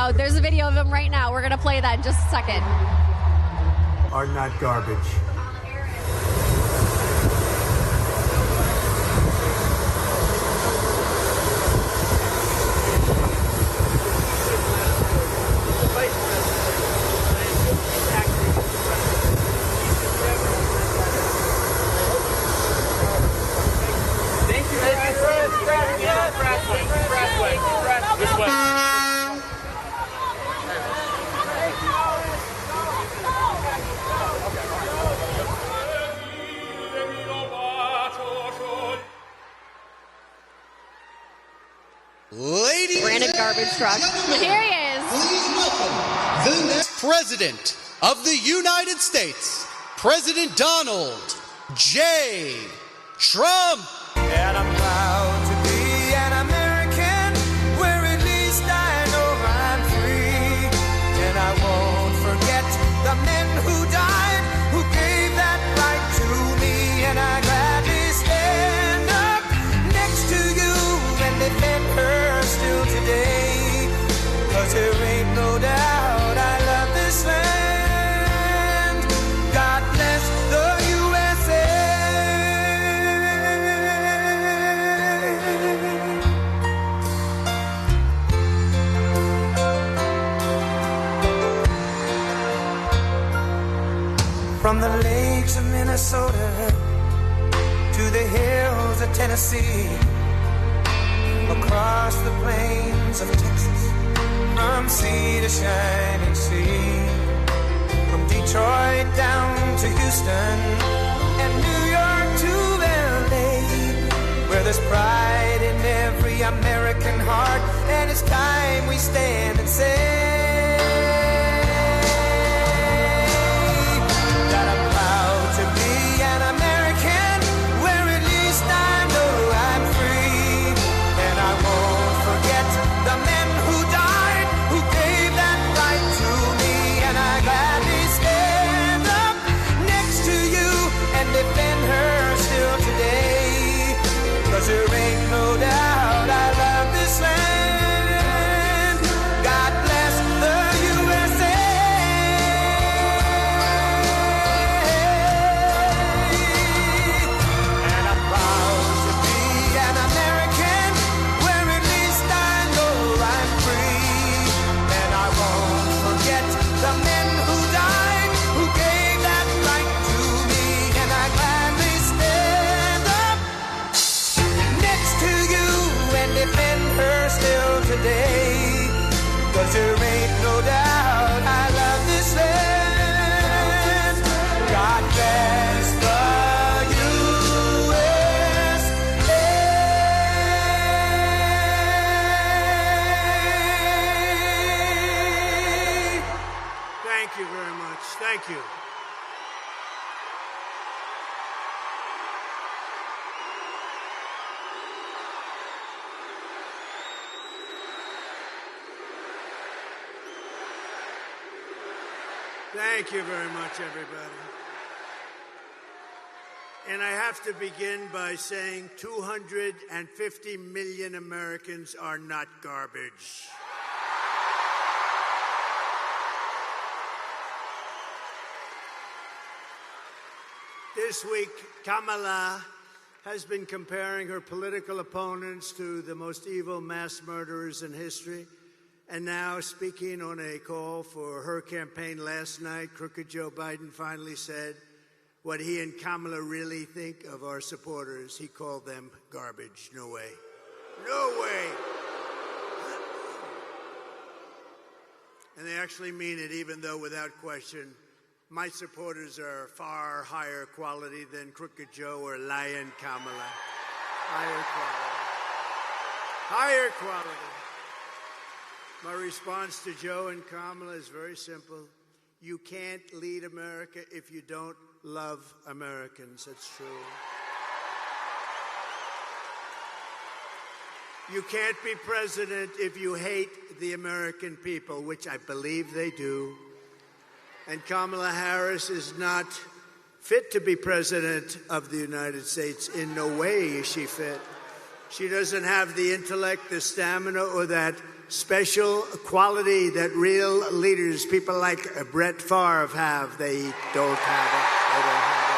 Oh, there's a video of him right now. We're going to play that in just a second. Are not garbage. This way. Ladies We're in a garbage truck. Here he is. please welcome the next President of the United States, President Donald J. Trump. And I'm proud to be an American, where at least I know I'm free. And I won't forget the men who died, who gave that right to me. And I gladly stand up next to you and defend her still today. 'Cause there ain't no doubt I love this land. God bless the USA. From the lakes of Minnesota to the hills of Tennessee, across the plains of Texas, from sea to shining sea, from Detroit down to Houston and New York to LA, where there's pride in every American heart, and it's time we stand and say that I'm proud to be an American, where at least I know I'm free. And I won't forget the men who died, who gave that right to me. And I gladly stand up next to you and defend her still today. 'Cause there ain't no doubt I love this land. God bless the USA. And I'm proud to be an American, where at least I know I'm free. And I won't forget the men who died, who gave that right to me. And I gladly stand up next to you and defend her still today. 'Cause there ain't no doubt I love this land. God bless the USA. Thank you very much. Thank you. Thank you very much, everybody. And I have to begin by saying 250 million Americans are not garbage. This week, Kamala has been comparing her political opponents to the most evil mass murderers in history. And now, speaking on a call for her campaign last night, Crooked Joe Biden finally said what he and Kamala really think of our supporters. He called them garbage. No way. No way. And they actually mean it, even though, without question, my supporters are far higher quality than Crooked Joe or Lion Kamala. Higher quality. Higher quality. My response to Joe and Kamala is very simple. You can't lead America if you don't love Americans. That's true. You can't be president if you hate the American people, which I believe they do. And Kamala Harris is not fit to be president of the United States. In no way is she fit. She doesn't have the intellect, the stamina, or that special quality that real leaders, people like Brett Favre have. They don't have it. They don't have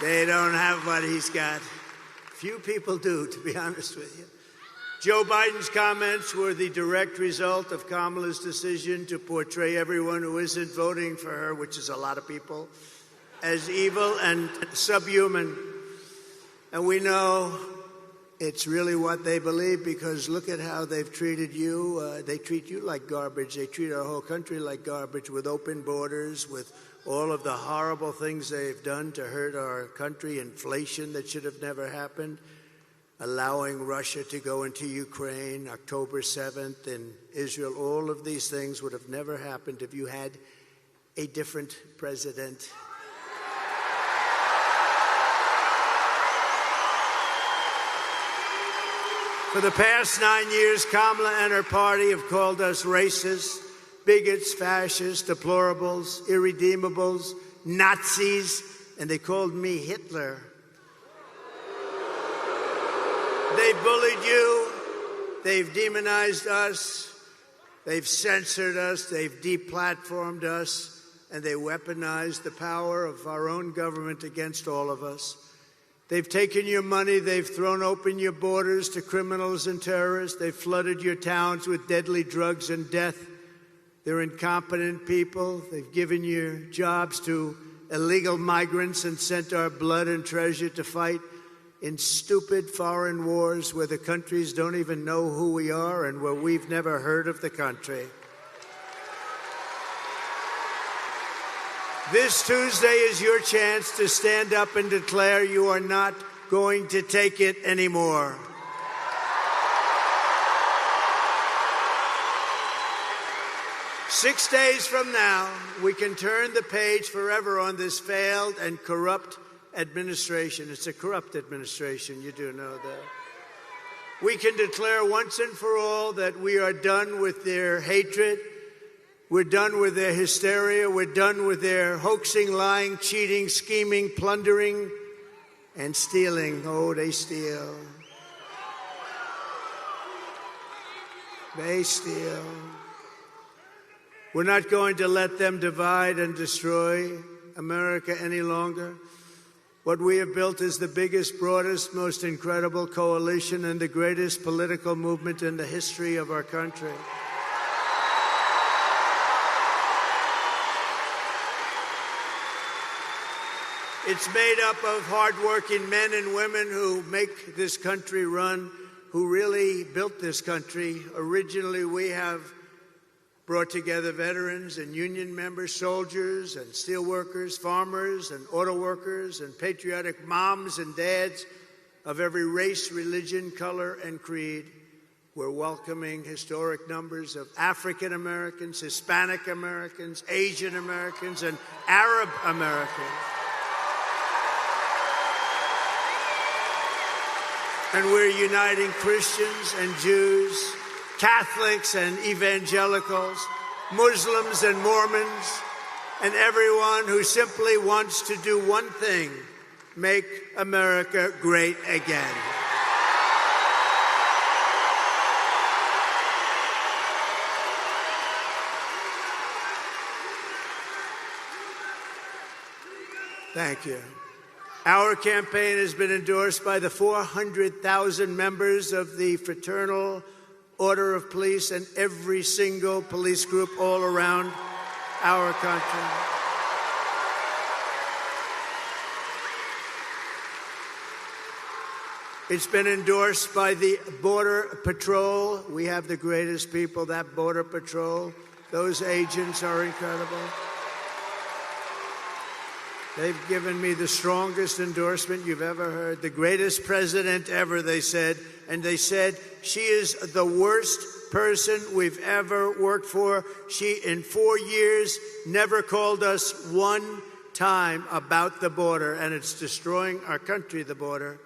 it. They don't have what he's got. Few people do, to be honest with you. Joe Biden's comments were the direct result of Kamala's decision to portray everyone who isn't voting for her, which is a lot of people, as evil and subhuman. And we know it's really what they believe, because look at how they've treated you. They treat you like garbage. They treat our whole country like garbage, with open borders, with all of the horrible things they've done to hurt our country, inflation that should have never happened, allowing Russia to go into Ukraine, October 7th in Israel. All of these things would have never happened if you had a different president. For the past 9 years, Kamala and her party have called us racists, bigots, fascists, deplorables, irredeemables, Nazis, and they called me Hitler. They've bullied you, they've demonized us, they've censored us, they've deplatformed us, and they weaponized the power of our own government against all of us. They've taken your money, they've thrown open your borders to criminals and terrorists, they've flooded your towns with deadly drugs and death. They're incompetent people. They've given your jobs to illegal migrants and sent our blood and treasure to fight in stupid foreign wars where the countries don't even know who we are and where we've never heard of the country. This Tuesday is your chance to stand up and declare you are not going to take it anymore. Six days from now, we can turn the page forever on this failed and corrupt administration. It's a corrupt administration, you do know that. We can declare once and for all that we are done with their hatred. We're done with their hysteria. We're done with their hoaxing, lying, cheating, scheming, plundering, and stealing. Oh, they steal. They steal. We're not going to let them divide and destroy America any longer. What we have built is the biggest, broadest, most incredible coalition and the greatest political movement in the history of our country. It's made up of hardworking men and women who make this country run, who really built this country. Originally, we have brought together veterans and union members, soldiers and steel workers, farmers and auto workers, and patriotic moms and dads of every race, religion, color, and creed. We're welcoming historic numbers of African Americans, Hispanic Americans, Asian Americans, and Arab Americans. And we're uniting Christians and Jews, Catholics and evangelicals, Muslims and Mormons, and everyone who simply wants to do one thing: make America great again. Thank you. Our campaign has been endorsed by the 400,000 members of the Fraternal Order of Police and every single police group all around our country. It's been endorsed by the Border Patrol. We have the greatest people, that Border Patrol. Those agents are incredible. They've given me the strongest endorsement you've ever heard. The greatest president ever, they said. And they said, she is the worst person we've ever worked for. She, in 4 years, never called us one time about the border. And it's destroying our country, the border.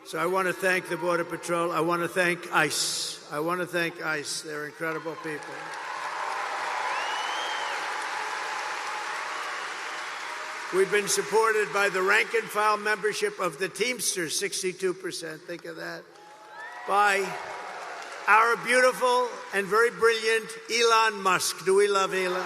So I want to thank the Border Patrol. I want to thank ICE. I want to thank ICE. They're incredible people. We've been supported by the rank and file membership of the Teamsters, 62%. Think of that. By our beautiful and very brilliant Elon Musk. Do we love Elon?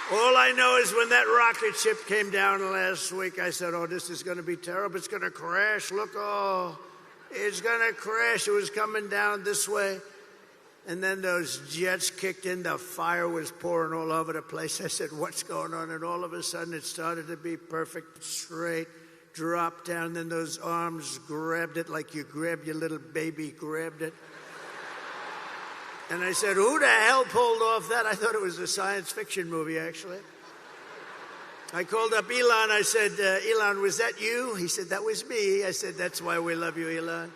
All I know is when that rocket ship came down last week, I said, oh, this is going to be terrible. It's going to crash. Look, oh, it's going to crash. It was coming down this way. And then those jets kicked in. The fire was pouring all over the place. I said, what's going on? And all of a sudden, it started to be perfect, straight, dropped down. Then those arms grabbed it like you grab your little baby, grabbed it. And I said, who the hell pulled off that? I thought it was a science fiction movie, actually. I called up Elon. I said, Elon, was that you? He said, that was me. I said, that's why we love you, Elon.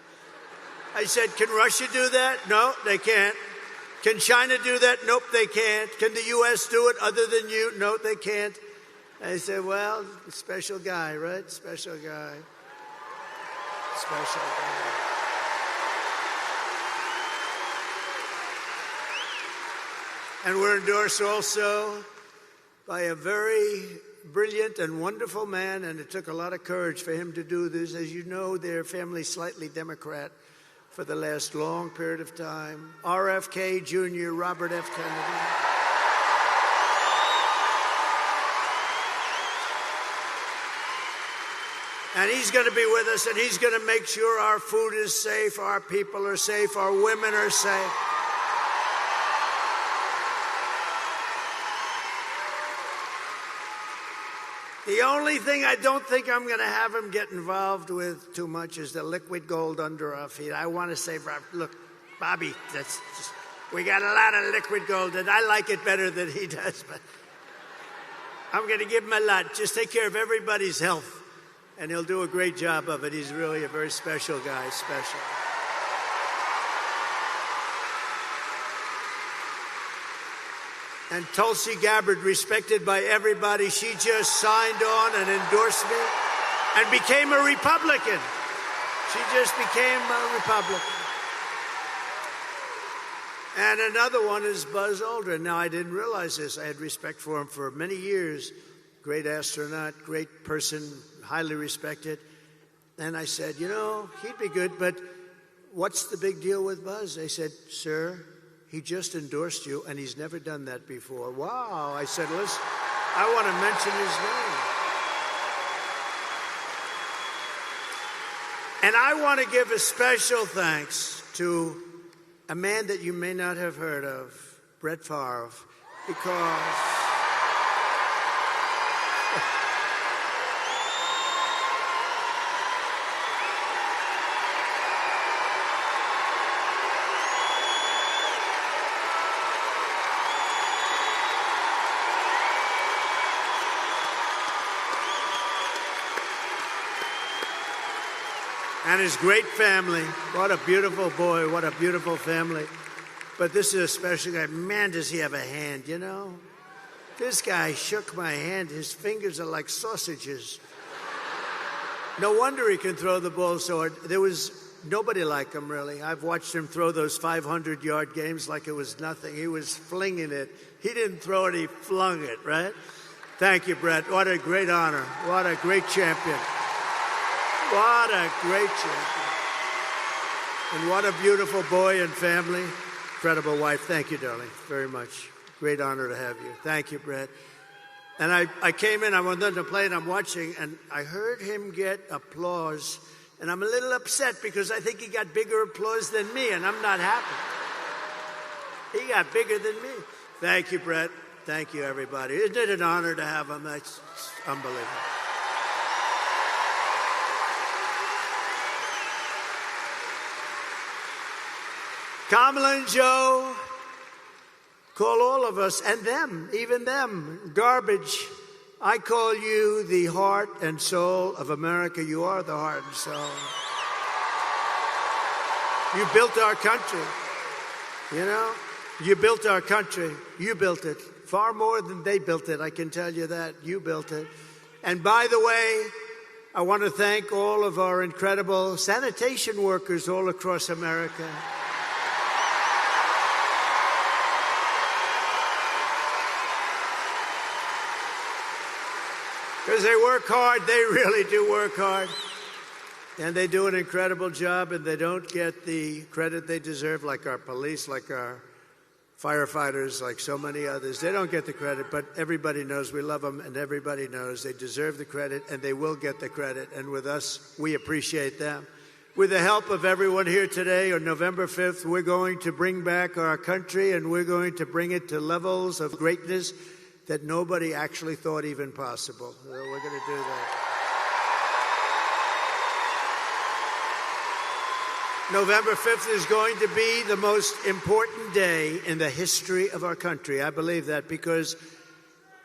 I said, can Russia do that? No, they can't. Can China do that? Nope, they can't. Can the U.S. do it other than you? No, they can't. I said, well, special guy, right? Special guy. Special guy. And we're endorsed also by a very brilliant and wonderful man, and it took a lot of courage for him to do this. As you know, their family's slightly Democrat for the last long period of time. RFK Jr., Robert F. Kennedy. And he's going to be with us, and he's going to make sure our food is safe, our people are safe, our women are safe. The only thing I don't think I'm going to have him get involved with too much is the liquid gold under our feet. I want to say, look, Bobby, we got a lot of liquid gold, and I like it better than he does, but I'm going to give him a lot. Just take care of everybody's health, and he'll do a great job of it. He's really a very special guy, special. And Tulsi Gabbard, respected by everybody, she just signed on and endorsed me and became a Republican. She just became a Republican. And another one is Buzz Aldrin. Now, I didn't realize this. I had respect for him for many years. Great astronaut, great person, highly respected. And I said, you know, he'd be good, but what's the big deal with Buzz? They said, sir, he just endorsed you, and he's never done that before. Wow. I said, listen, I want to mention his name. And I want to give a special thanks to a man that you may not have heard of, Brett Favre, because and his great family. What a beautiful boy, what a beautiful family. But this is a special guy. Man, does he have a hand, you know? This guy shook my hand. His fingers are like sausages. No wonder he can throw the ball so hard. There was nobody like him, really. I've watched him throw those 500-yard games like it was nothing. He was flinging it. He didn't throw it, he flung it, right? Thank you, Brett. What a great honor. What a great champion. What a great champion. And what a beautiful boy and family. Incredible wife. Thank you, darling, very much. Great honor to have you. Thank you, Brett. And I came in, I wanted to play, and I'm watching, and I heard him get applause. And I'm a little upset because I think he got bigger applause than me, and I'm not happy. He got bigger than me. Thank you, Brett. Thank you, everybody. Isn't it an honor to have him? That's unbelievable. Kamala and Joe call all of us, and them, even them, garbage. I call you the heart and soul of America. You are the heart and soul. You built our country. You know, you built our country. You built it. Far more than they built it, I can tell you that. You built it. And by the way, I want to thank all of our incredible sanitation workers all across America. Because they work hard. They really do work hard. And they do an incredible job, and they don't get the credit they deserve, like our police, like our firefighters, like so many others. They don't get the credit, but everybody knows we love them, and everybody knows they deserve the credit, and they will get the credit. And with us, we appreciate them. With the help of everyone here today, on November 5th, we're going to bring back our country, and we're going to bring it to levels of greatness that nobody actually thought even possible. So we're going to do that. November 5th is going to be the most important day in the history of our country. I believe that because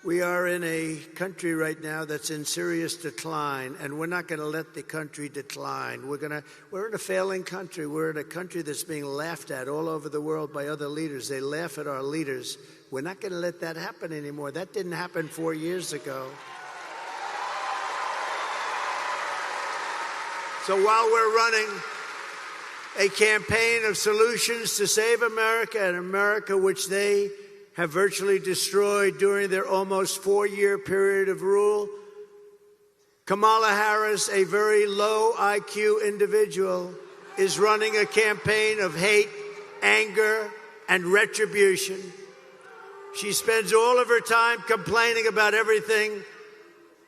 we are in a country right now that's in serious decline, and we're not going to let the country decline. We're in a failing country. We're in a country that's being laughed at all over the world by other leaders. They laugh at our leaders. We're not going to let that happen anymore. That didn't happen 4 years ago. So while we're running a campaign of solutions to save America, and America which they have virtually destroyed during their almost 4-year period of rule, Kamala Harris, a very low IQ individual, is running a campaign of hate, anger, and retribution. She spends all of her time complaining about everything,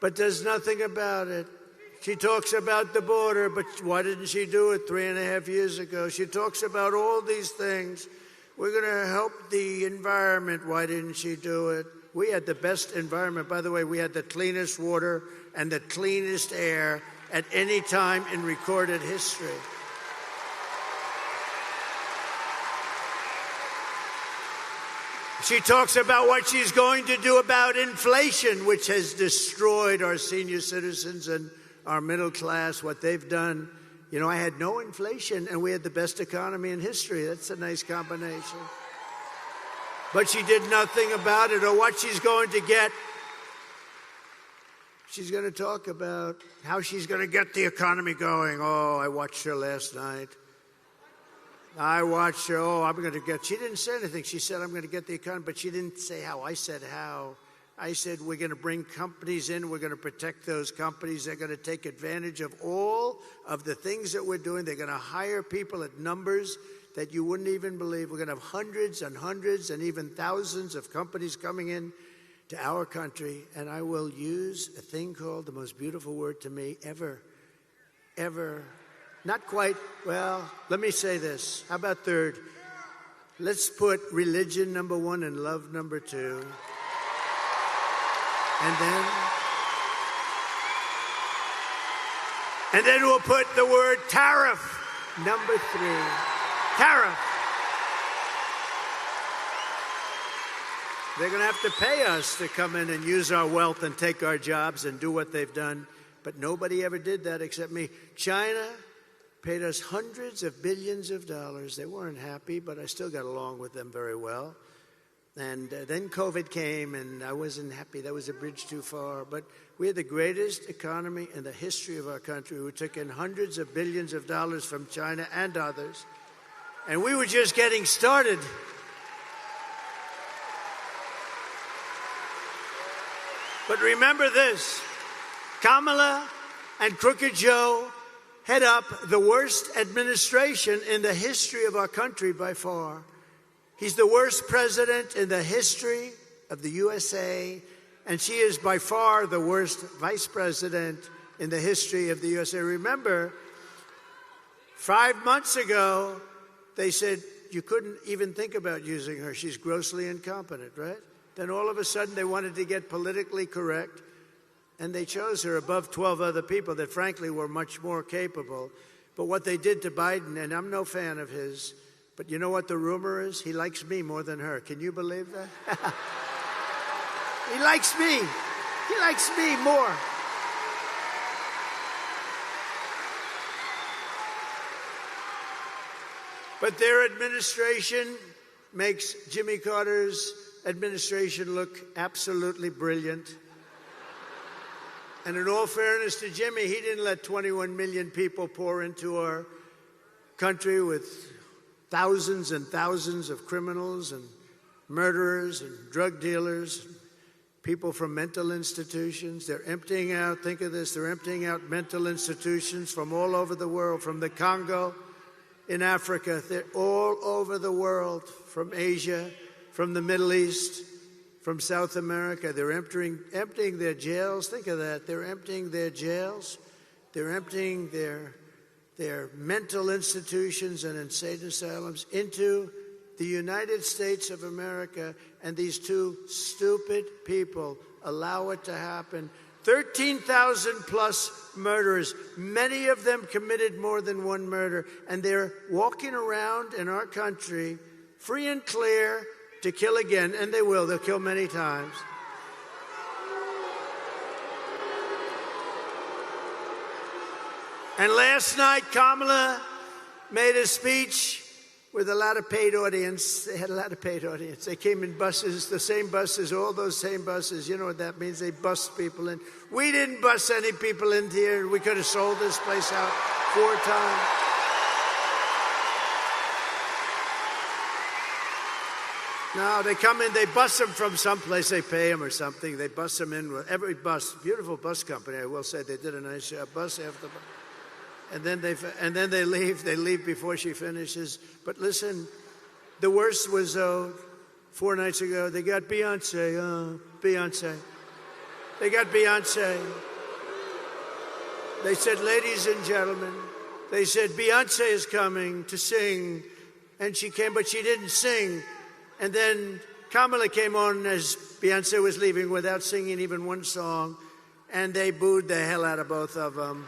but does nothing about it. She talks about the border, but why didn't she do it 3.5 years ago? She talks about all these things. We're going to help the environment. Why didn't she do it? We had the best environment. By the way, we had the cleanest water and the cleanest air at any time in recorded history. She talks about what she's going to do about inflation, which has destroyed our senior citizens and our middle class, what they've done. You know, I had no inflation, and we had the best economy in history. That's a nice combination. But she did nothing about it, or what she's going to get. She's going to talk about how she's going to get the economy going. Oh, I watched her last night. I watched her. Oh, I'm going to get. She didn't say anything. She said, I'm going to get the economy, but she didn't say how. I said how. I said, we're going to bring companies in. We're going to protect those companies. They're going to take advantage of all of the things that we're doing. They're going to hire people at numbers that you wouldn't even believe. We're going to have hundreds and hundreds and even thousands of companies coming in to our country. And I will use a thing called the most beautiful word to me ever. Not quite, well, let me say this. How about third? Let's put religion number 1 and love number 2. And then we'll put the word tariff, number 3. Tariff. They're going to have to pay us to come in and use our wealth and take our jobs and do what they've done. But nobody ever did that except me. China paid us hundreds of billions of dollars. They weren't happy, but I still got along with them very well. And then COVID came, and I wasn't happy. That was a bridge too far. But we had the greatest economy in the history of our country. We took in hundreds of billions of dollars from China and others. And we were just getting started. But remember this, Kamala and Crooked Joe head up the worst administration in the history of our country by far. He's the worst president in the history of the USA, and she is by far the worst vice president in the history of the USA. Remember, 5 months ago, they said you couldn't even think about using her. She's grossly incompetent, right? Then all of a sudden, they wanted to get politically correct, and they chose her above 12 other people that, frankly, were much more capable. But what they did to Biden, and I'm no fan of his, but you know what the rumor is? He likes me more than her. Can you believe that? He likes me. He likes me more. But their administration makes Jimmy Carter's administration look absolutely brilliant. And in all fairness to Jimmy, he didn't let 21 million people pour into our country with thousands and thousands of criminals and murderers and drug dealers, people from mental institutions. They're emptying out, think of this, they're emptying out mental institutions from all over the world, from the Congo in Africa. They're all over the world, from Asia, from the Middle East, from South America. They're emptying their jails. Think of that. They're emptying their jails. They're emptying their mental institutions and insane asylums into the United States of America, and these two stupid people allow it to happen. 13,000 plus murderers, many of them committed more than one murder, and they're walking around in our country free and clear to kill again, and they will. They'll kill many times. And last night, Kamala made a speech with a lot of paid audience. They had a lot of paid audience. They came in buses, the same buses, all those same buses. You know what that means? They bust people in. We didn't bust any people in here. We could have sold this place out 4 times. No, they come in, they bus them from someplace, they pay them or something. They bus them in with every bus, beautiful bus company, I will say. They did a nice job, bus after bus. And then they leave. They leave before she finishes. But listen, the worst was 4 nights ago. They got Beyonce. Beyonce. They got Beyonce. They said, ladies and gentlemen, they said Beyonce is coming to sing, and she came, but she didn't sing. And then Kamala came on as Beyonce was leaving without singing even one song, and they booed the hell out of both of them.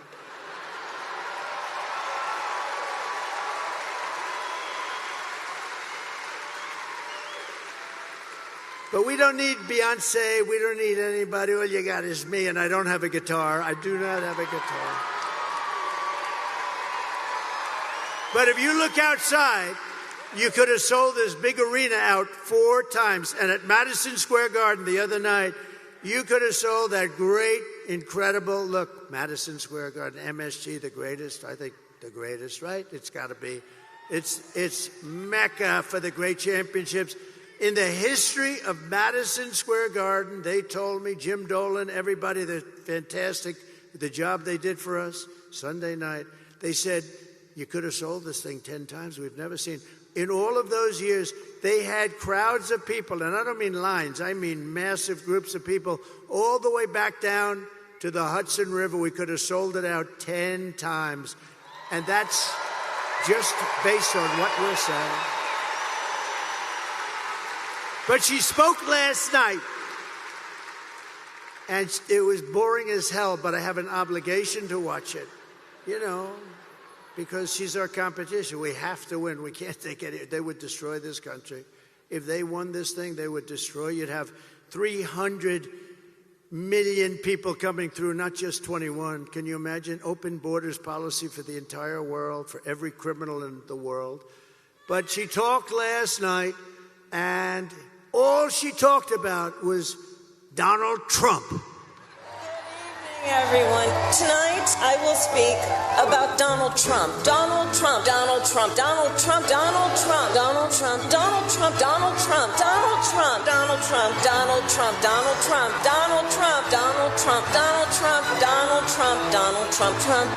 But we don't need Beyonce. We don't need anybody. All you got is me, and I don't have a guitar. I do not have a guitar. But if you look outside, you could have sold this big arena out 4 times. And at Madison Square Garden the other night, you could have sold that great, incredible, look, Madison Square Garden, MSG, the greatest, I think the greatest, right? It's got to be. It's Mecca for the great championships. In the history of Madison Square Garden, they told me, Jim Dolan, everybody, they're fantastic, the job they did for us Sunday night. They said, you could have sold this thing 10 times. We've never seen. In all of those years, they had crowds of people, and I don't mean lines, I mean massive groups of people, all the way back down to the Hudson River. We could have sold it out 10 times. And that's just based on what we're saying. But she spoke last night, and it was boring as hell, but I have an obligation to watch it, you know, because she's our competition. We have to win. We can't take it. They would destroy this country. If they won this thing, they would destroy. You'd have 300 million people coming through, not just 21. Can you imagine? Open borders policy for the entire world, for every criminal in the world. But she talked last night, and all she talked about was Donald Trump. Good evening, everyone. Tonight, I will speak about Donald Trump. Donald Trump, Donald Trump, Donald Trump, Donald Trump, Donald Trump, Donald Trump, Donald Trump, Donald Trump, Donald Trump, Donald Trump, Donald Trump, Donald Trump, Donald Trump, Donald Trump, Donald Trump, Donald Trump, Trump.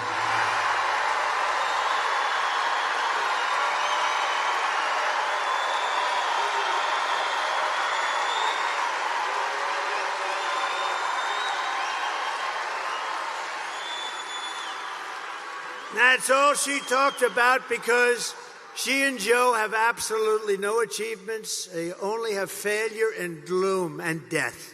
That's all she talked about, because she and Joe have absolutely no achievements. They only have failure and gloom and death.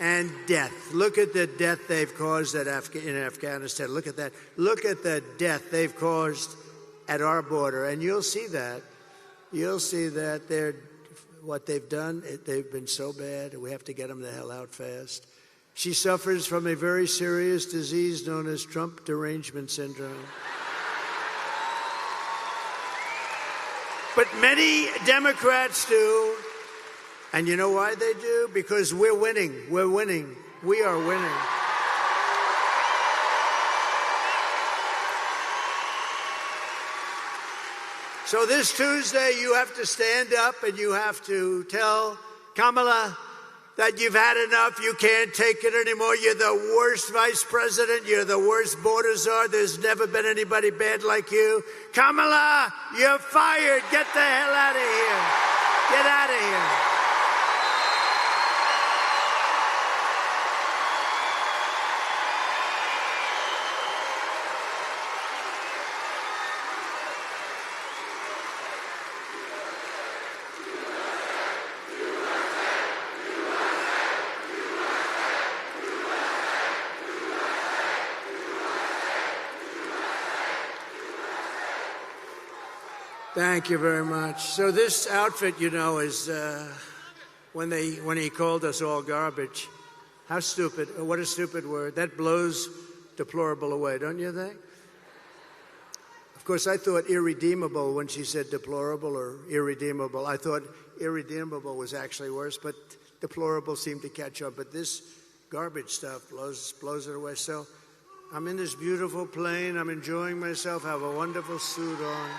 And death. Look at the death they've caused in Afghanistan. Look at that. Look at the death they've caused at our border. And you'll see that. You'll see that what they've done, they've been so bad. We have to get them the hell out fast. She suffers from a very serious disease known as Trump derangement syndrome. But many Democrats do. And you know why they do? Because we're winning. We're winning. We are winning. So this Tuesday, you have to stand up and you have to tell Kamala that you've had enough, you can't take it anymore, you're the worst vice president, you're the worst border czar, there's never been anybody bad like you. Kamala, you're fired. Get the hell out of here. Get out of here. Thank you very much. So this outfit, you know, is when he called us all garbage. How stupid! What a stupid word. That blows deplorable away, don't you think? Of course, I thought irredeemable when she said deplorable or irredeemable. I thought irredeemable was actually worse, but deplorable seemed to catch up. But this garbage stuff blows it away. So I'm in this beautiful plane. I'm enjoying myself. I have a wonderful suit on.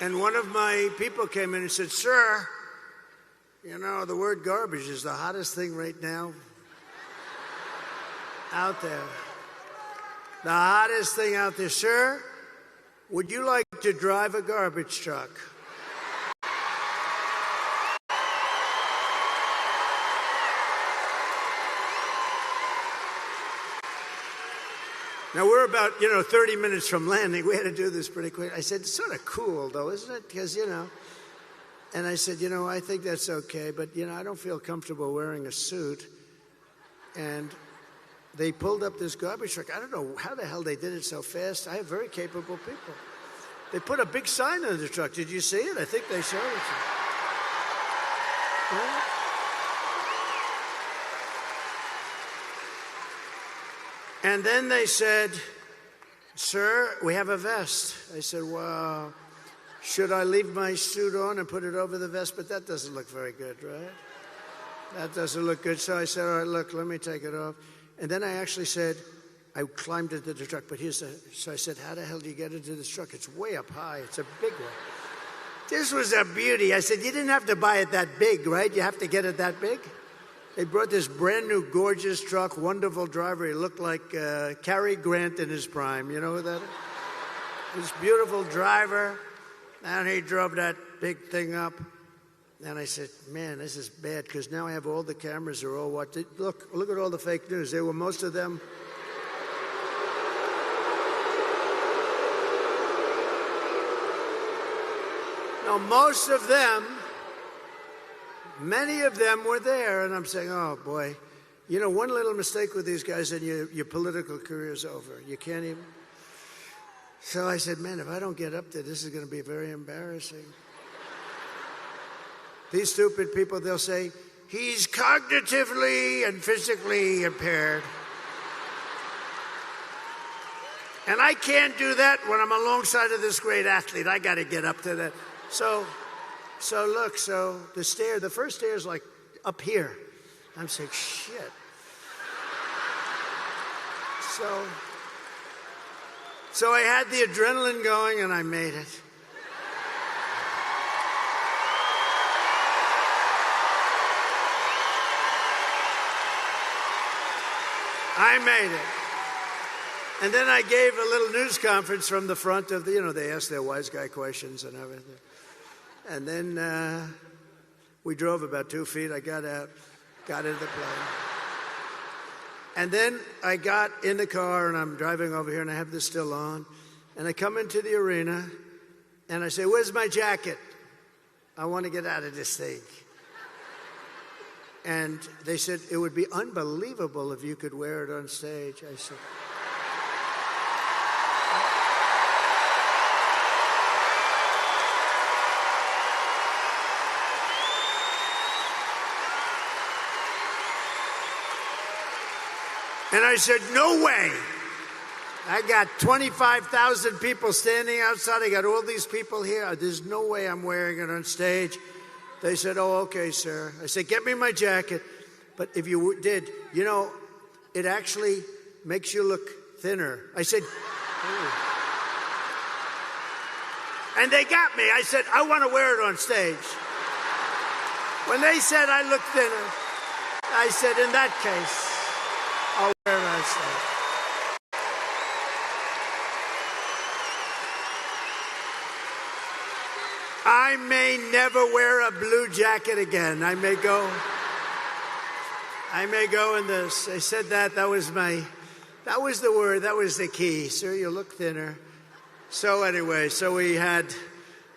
And one of my people came in and said, "Sir, you know, the word garbage is the hottest thing right now out there. The hottest thing out there. Sir, would you like to drive a garbage truck?" Now, we're about, 30 minutes from landing. We had to do this pretty quick. I said, "It's sort of cool, though, isn't it? Because, And I said, I think that's okay, but, I don't feel comfortable wearing a suit." And they pulled up this garbage truck. I don't know how the hell they did it so fast. I have very capable people. They put a big sign on the truck. Did you see it? I think they showed it to you. Yeah. And then they said, "Sir, we have a vest." I said, "Well, should I leave my suit on and put it over the vest?" But that doesn't look very good, right? That doesn't look good. So I said, "All right, look, let me take it off." And then I actually said, I climbed into the truck, but so I said, "How the hell do you get into this truck? It's way up high. It's a big one." This was a beauty. I said, "You didn't have to buy it that big, right? You have to get it that big?" They brought this brand new, gorgeous truck, wonderful driver. He looked like Cary Grant in his prime. You know who that is? This beautiful driver. And he drove that big thing up. And I said, "Man, this is bad, because now I have all the cameras are all watching. Look at all the fake news. They were most of them. No, most of them. Many of them were there, and I'm saying, oh, boy. One little mistake with these guys and your political career's over. You can't even. So I said, man, if I don't get up there, this is going to be very embarrassing. These stupid people, they'll say, he's cognitively and physically impaired. And I can't do that when I'm alongside of this great athlete. I got to get up to that. So the first stair is like up here. I'm saying, shit. So I had the adrenaline going, and I made it. I made it. And then I gave a little news conference from the front of the, they asked their wise guy questions and everything. And then we drove about 2 feet. I got out, got into the plane. And then I got in the car, and I'm driving over here, and I have this still on. And I come into the arena, and I say, where's my jacket? I want to get out of this thing. And they said, it would be unbelievable if you could wear it on stage. I said... And I said, no way. I got 25,000 people standing outside. I got all these people here. There's no way I'm wearing it on stage. They said, oh, okay, sir. I said, get me my jacket. But if you did, it actually makes you look thinner. I said, And they got me. I said, I want to wear it on stage. When they said I looked thinner, I said, in that case, I'll wear it on stage. I may never wear a blue jacket again. I may go in this. I said that was the word, that was the key. Sir, you look thinner. So anyway, we had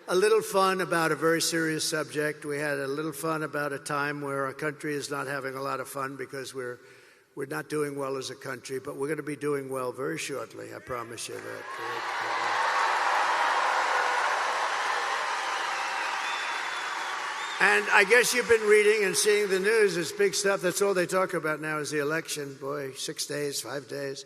a little fun about a very serious subject. We had a little fun about a time where our country is not having a lot of fun because we're not doing well as a country, but we're going to be doing well very shortly. I promise you that. And I guess you've been reading and seeing the news. It's big stuff. That's all they talk about now is the election. Boy, 6 days, 5 days.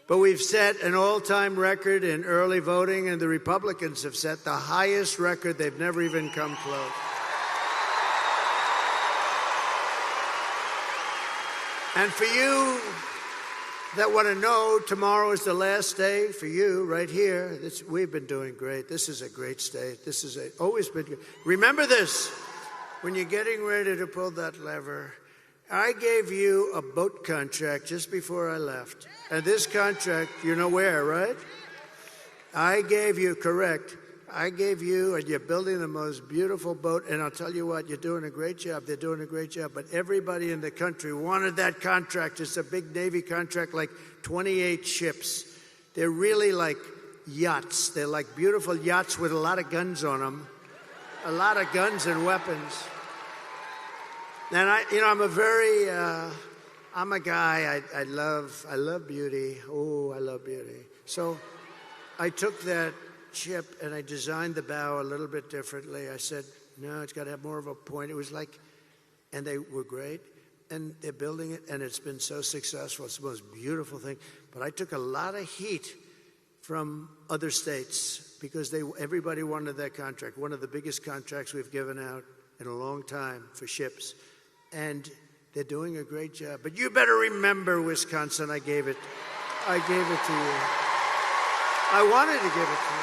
But we've set an all-time record in early voting, and the Republicans have set the highest record. They've never even come close. And for you that want to know, tomorrow is the last day for you right here. We've been doing great. This is a great state. This is always been good. Remember this. When you're getting ready to pull that lever, I gave you a boat contract just before I left. And this contract, you know where, right? I gave you, correct. I gave you, and you're building the most beautiful boat. And I'll tell you what, you're doing a great job. They're doing a great job. But everybody in the country wanted that contract. It's a big Navy contract, like 28 ships. They're really like yachts. They're like beautiful yachts with a lot of guns on them. A lot of guns and weapons. And I'm a guy, I love beauty. Oh, I love beauty. So I took that ship and I designed the bow a little bit differently. I said, no, it's got to have more of a point. It was like, and they were great. And they're building it, and it's been so successful. It's the most beautiful thing. But I took a lot of heat from other states because everybody wanted that contract, one of the biggest contracts we've given out in a long time for ships. And they're doing a great job. But you better remember, Wisconsin, I gave it to you. I wanted to give it to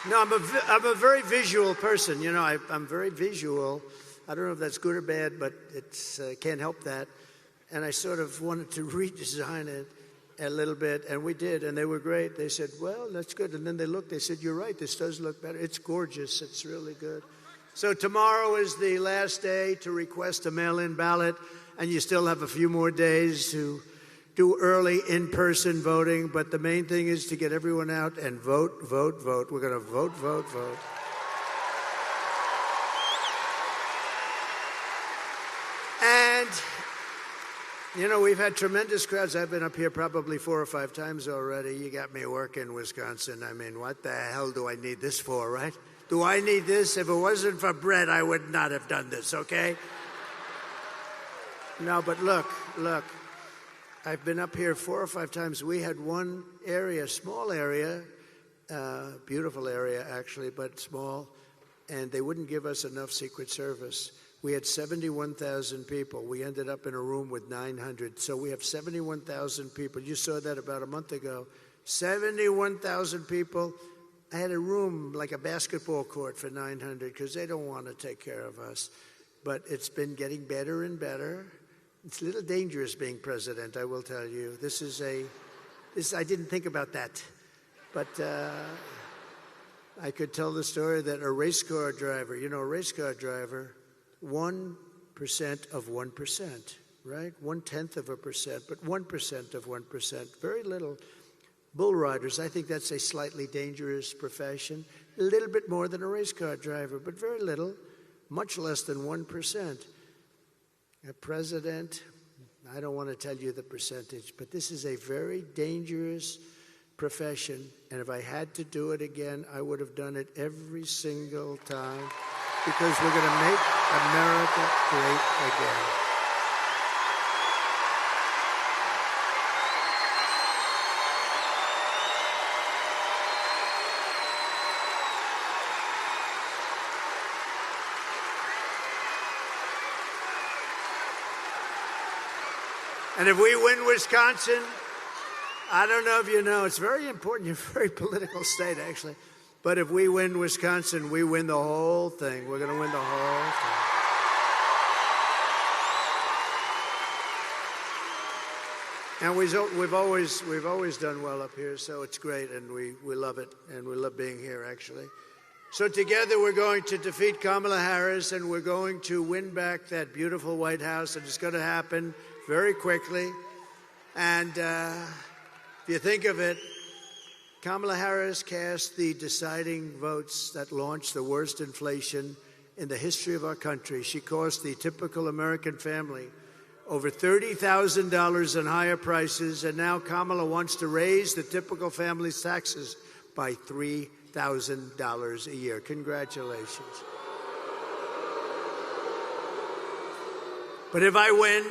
you. No, I'm a very visual person. You know, I'm very visual. I don't know if that's good or bad, but it's can't help that. And I sort of wanted to redesign it a little bit, and we did, and they were great. They said, well, that's good. And then they looked, they said, you're right, this does look better. It's gorgeous. It's really good. So tomorrow is the last day to request a mail-in ballot, and you still have a few more days to do early in-person voting, but the main thing is to get everyone out and vote, vote, vote. We're going to vote, vote, vote. And you know, we've had tremendous crowds. I've been up here probably 4 or 5 times already. You got me working, Wisconsin. I mean, what the hell do I need this for, right? Do I need this? If it wasn't for bread, I would not have done this, okay? No, but look. I've been up here 4 or 5 times. We had one area, small area, beautiful area actually, but small, and they wouldn't give us enough Secret Service. We had 71,000 people. We ended up in a room with 900. So we have 71,000 people. You saw that about a month ago. 71,000 people. I had a room like a basketball court for 900 because they don't want to take care of us. But it's been getting better and better. It's a little dangerous being president, I will tell you. I didn't think about that. But I could tell the story that a race car driver, you know, a race car driver, 1% of 1%, right? 0.1%, but 1% of 1%, very little. Bull riders, I think that's a slightly dangerous profession. A little bit more than a race car driver, but very little, much less than 1%. A president, I don't want to tell you the percentage, but this is a very dangerous profession. And if I had to do it again, I would have done it every single time. Because we're going to make America great again. And if we win Wisconsin, I don't know if you know, it's very important. You're a very political state, actually. But if we win Wisconsin, we win the whole thing. We're going to win the whole thing. And we've always done well up here, so it's great, and we love it, and we love being here, actually. So together we're going to defeat Kamala Harris, and we're going to win back that beautiful White House, and it's going to happen very quickly. And if you think of it, Kamala Harris cast the deciding votes that launched the worst inflation in the history of our country. She cost the typical American family over $30,000 in higher prices, and now Kamala wants to raise the typical family's taxes by $3,000 a year. Congratulations. But if I win,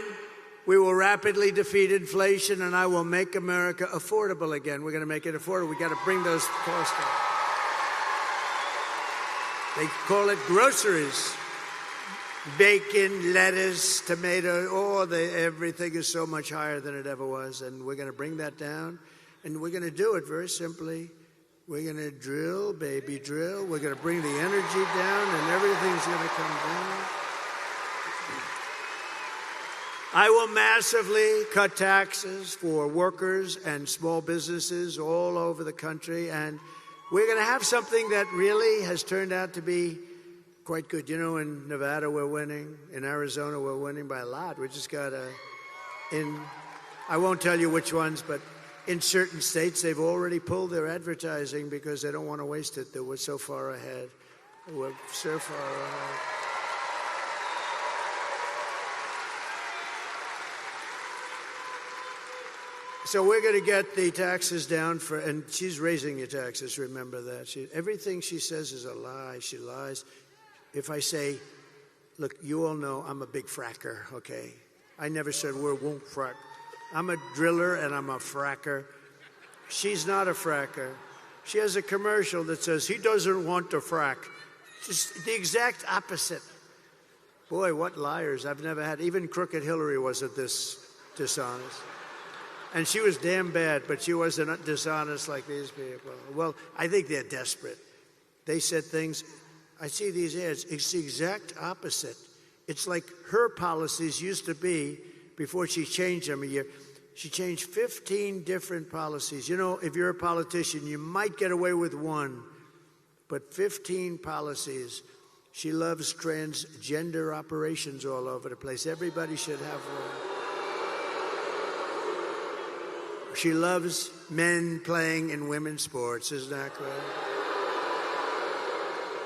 we will rapidly defeat inflation, and I will make America affordable again. We're going to make it affordable. We've got to bring those costs down. They call it groceries. Bacon, lettuce, tomato, everything is so much higher than it ever was, and we're going to bring that down, and we're going to do it very simply. We're going to drill, baby, drill. We're going to bring the energy down, and everything's going to come down. I will massively cut taxes for workers and small businesses all over the country, and we're going to have something that really has turned out to be quite good. You know, in Nevada we're winning, in Arizona we're winning by a lot. We just got I won't tell you which ones, but in certain states they've already pulled their advertising because they don't want to waste it. They were so far ahead. We're so far ahead. So we're going to get the taxes down and she's raising your taxes, remember that. Everything she says is a lie. She lies. If I say, look, you all know I'm a big fracker, okay? I never said we won't frack. I'm a driller and I'm a fracker. She's not a fracker. She has a commercial that says, he doesn't want to frack. Just the exact opposite. Boy, what liars. I've never had, even Crooked Hillary wasn't this dishonest. And she was damn bad, but she wasn't dishonest like these people. Well, I think they're desperate. They said things, I see these ads, it's the exact opposite. It's like her policies used to be, before she changed them a year, she changed 15 different policies. You know, if you're a politician, you might get away with one, but 15 policies. She loves transgender operations all over the place. Everybody should have one. She loves men playing in women's sports, isn't that great?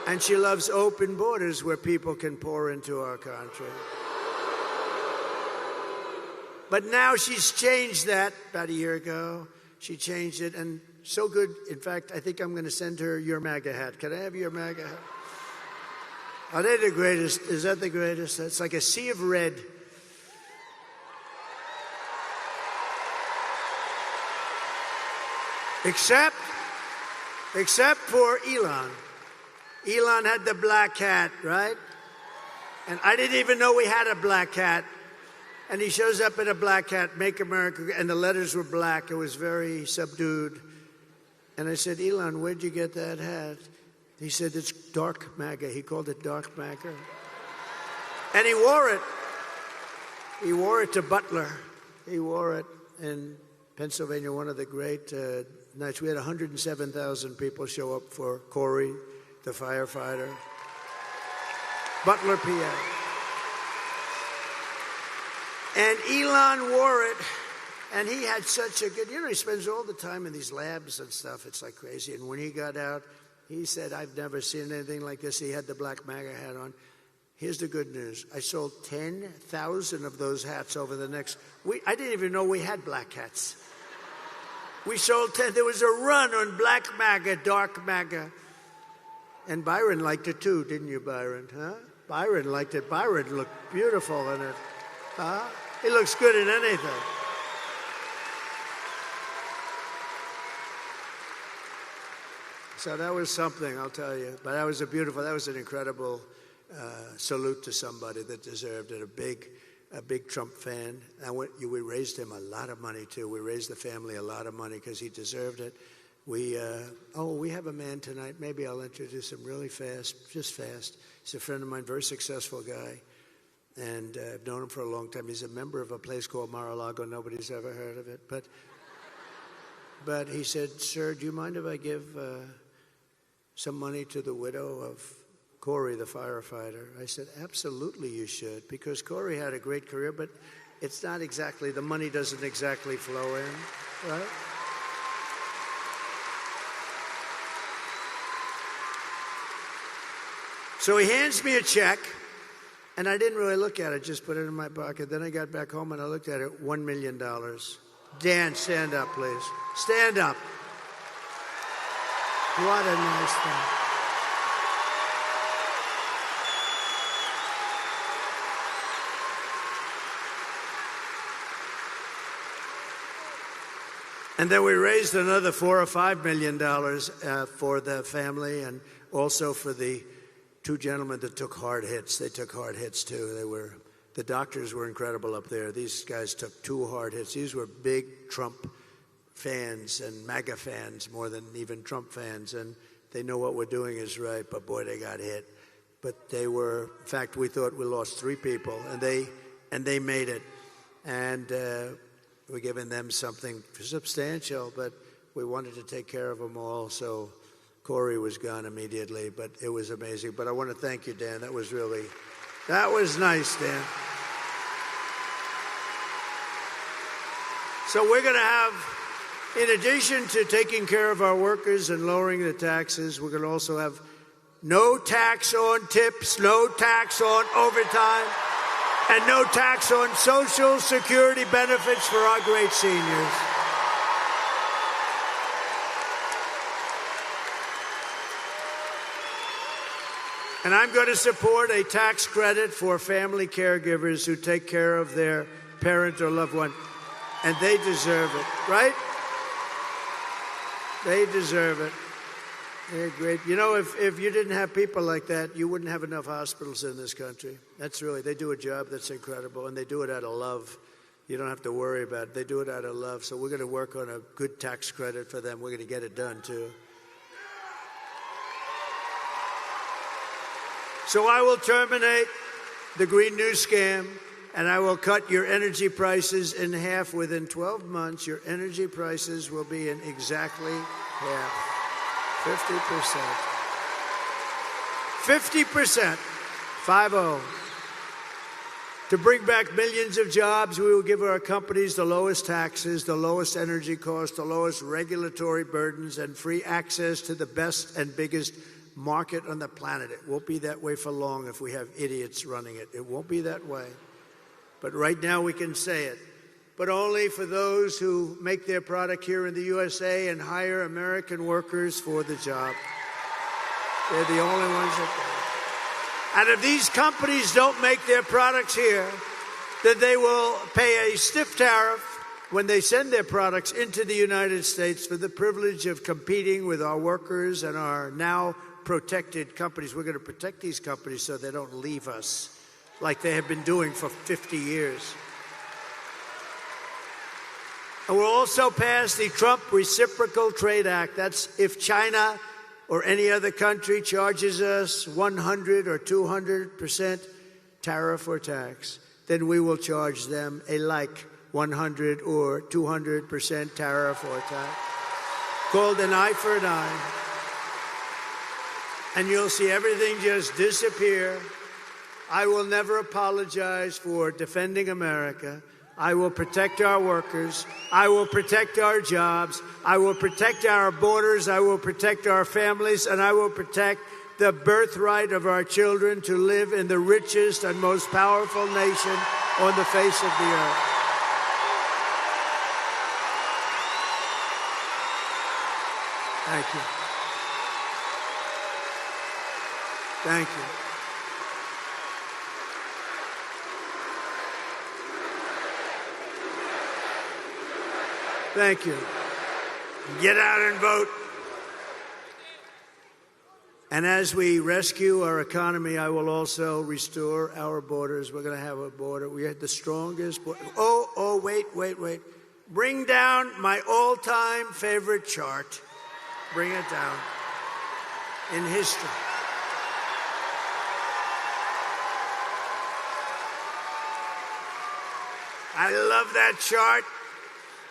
And she loves open borders where people can pour into our country. But now she's changed that about a year ago. She changed it, and so good. In fact, I think I'm going to send her your MAGA hat. Can I have your MAGA hat? Are they the greatest? Is that the greatest? It's like a sea of red. Except for Elon. Elon had the black hat, right? And I didn't even know we had a black hat. And he shows up in a black hat, Make America Great, and the letters were black. It was very subdued. And I said, Elon, where'd you get that hat? He said, it's dark MAGA. He called it dark MAGA. And he wore it. He wore it to Butler. He wore it in Pennsylvania, one of the great nights. We had 107,000 people show up for Corey, the firefighter. Butler, PA. And Elon wore it, and he had such a good, he spends all the time in these labs and stuff. It's like crazy. And when he got out, he said, I've never seen anything like this. He had the black MAGA hat on. Here's the good news. I sold 10,000 of those hats over the next week. I didn't even know we had black hats. We sold 10. There was a run on black MAGA, dark MAGA. And Byron liked it too, didn't you, Byron? Huh? Byron liked it. Byron looked beautiful in it. Huh? He looks good in anything. So that was something, I'll tell you. But that was an incredible salute to somebody that deserved it. A big a big Trump fan. We raised him a lot of money, too. We raised the family a lot of money because he deserved it. We have a man tonight. Maybe I'll introduce him really fast, just fast. He's a friend of mine, very successful guy. And I've known him for a long time. He's a member of a place called Mar-a-Lago. Nobody's ever heard of it. But he said, sir, do you mind if I give some money to the widow of Corey, the firefighter? I said, absolutely you should, because Corey had a great career, but it's not exactly, the money doesn't exactly flow in, right? So he hands me a check, and I didn't really look at it, just put it in my pocket. Then I got back home and I looked at it, $1 million. Dan, stand up, please. Stand up. What a nice thing. And then we raised another $4 or $5 million for the family, and also for the two gentlemen that took hard hits. They took hard hits too. The doctors were incredible up there. These guys took 2 hard hits. These were big Trump fans and MAGA fans more than even Trump fans, and they know what we're doing is right, but boy, they got hit. But they were, in fact, we thought we lost 3 people, and they made it. And we're giving them something substantial, but we wanted to take care of them all, so Corey was gone immediately, but it was amazing. But I want to thank you, Dan. That was nice, Dan. So we're going to have, in addition to taking care of our workers and lowering the taxes, we're going to also have no tax on tips, no tax on overtime, and no tax on Social Security benefits for our great seniors. And I'm going to support a tax credit for family caregivers who take care of their parent or loved one. And they deserve it, right? They deserve it. They're great. You know, if you didn't have people like that, you wouldn't have enough hospitals in this country. They do a job that's incredible, and they do it out of love. You don't have to worry about it. They do it out of love. So we're going to work on a good tax credit for them. We're going to get it done, too. So I will terminate the Green New Scam, and I will cut your energy prices in half. Within 12 months, your energy prices will be in exactly half. 50%. 50%. 50. To bring back millions of jobs, we will give our companies the lowest taxes, the lowest energy costs, the lowest regulatory burdens, and free access to the best and biggest market on the planet. It won't be that way for long if we have idiots running it. It won't be that way. But right now we can say it. But only for those who make their product here in the USA and hire American workers for the job. They're the only ones that can. And if these companies don't make their products here, then they will pay a stiff tariff when they send their products into the United States for the privilege of competing with our workers and our now protected companies. We're going to protect these companies so they don't leave us like they have been doing for 50 years. And we'll also pass the Trump Reciprocal Trade Act. That's if China or any other country charges us 100 or 200% tariff or tax, then we will charge them a like 100 or 200% tariff or tax, called an eye for an eye. And you'll see everything just disappear. I will never apologize for defending America. I will protect our workers. I will protect our jobs. I will protect our borders. I will protect our families. And I will protect the birthright of our children to live in the richest and most powerful nation on the face of the earth. Thank you. Thank you. Thank you. Get out and vote. And as we rescue our economy, I will also restore our borders. We're going to have a border. We had the strongest border. Oh, wait. Bring down my all-time favorite chart. Bring it down. In history. I love that chart.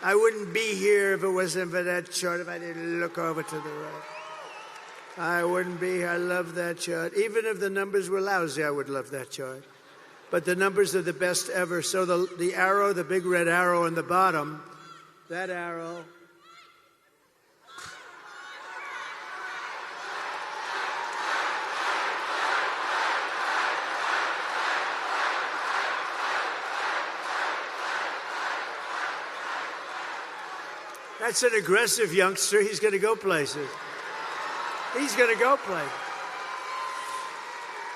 I wouldn't be here if it wasn't for that chart, if I didn't look over to the right. I wouldn't be here. I love that chart. Even if the numbers were lousy, I would love that chart. But the numbers are the best ever. So the arrow, the big red arrow in the bottom, that arrow. That's an aggressive youngster. He's going to go places. He's going to go places.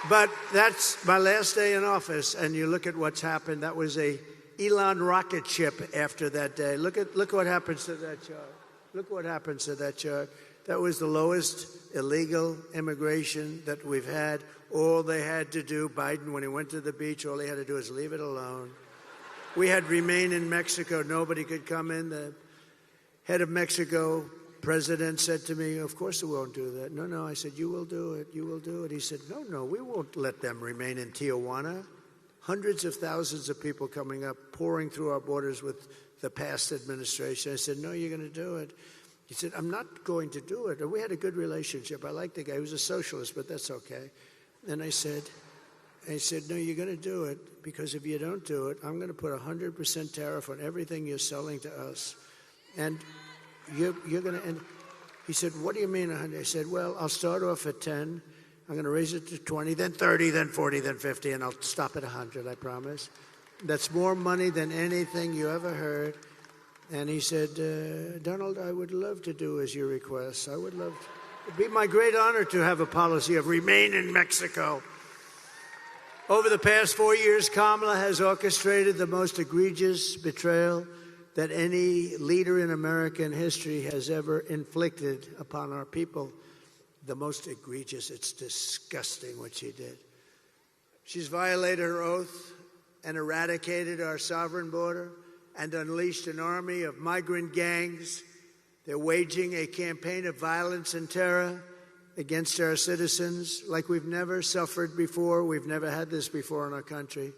But that's my last day in office, and you look at what's happened. That was a Elon rocket ship after that day. Look what happens to that chart. Look what happens to that chart. That was the lowest illegal immigration that we've had. All they had to do, Biden, when he went to the beach, all he had to do is leave it alone. We had remain in Mexico. Nobody could come in. The head of Mexico president said to me, of course we won't do that. No, I said, you will do it. You will do it. He said, no, we won't let them remain in Tijuana. Hundreds of thousands of people coming up, pouring through our borders with the past administration. I said, no, you're going to do it. He said, I'm not going to do it. And we had a good relationship. I liked the guy. He was a socialist, but that's okay. And I said, no, you're going to do it, because if you don't do it, I'm going to put 100% tariff on everything you're selling to us. And you're going to end. He said, what do you mean 100? I said, well, I'll start off at 10. I'm going to raise it to 20, then 30, then 40, then 50, and I'll stop at 100, I promise. That's more money than anything you ever heard. And he said, Donald, I would love to do as you request. I would love to. It'd be my great honor to have a policy of remain in Mexico. Over the past 4 years, Kamala has orchestrated the most egregious betrayal that any leader in American history has ever inflicted upon our people. The most egregious. It's disgusting what she did. She's violated her oath and eradicated our sovereign border and unleashed an army of migrant gangs. They're waging a campaign of violence and terror against our citizens like we've never suffered before. We've never had this before in our country.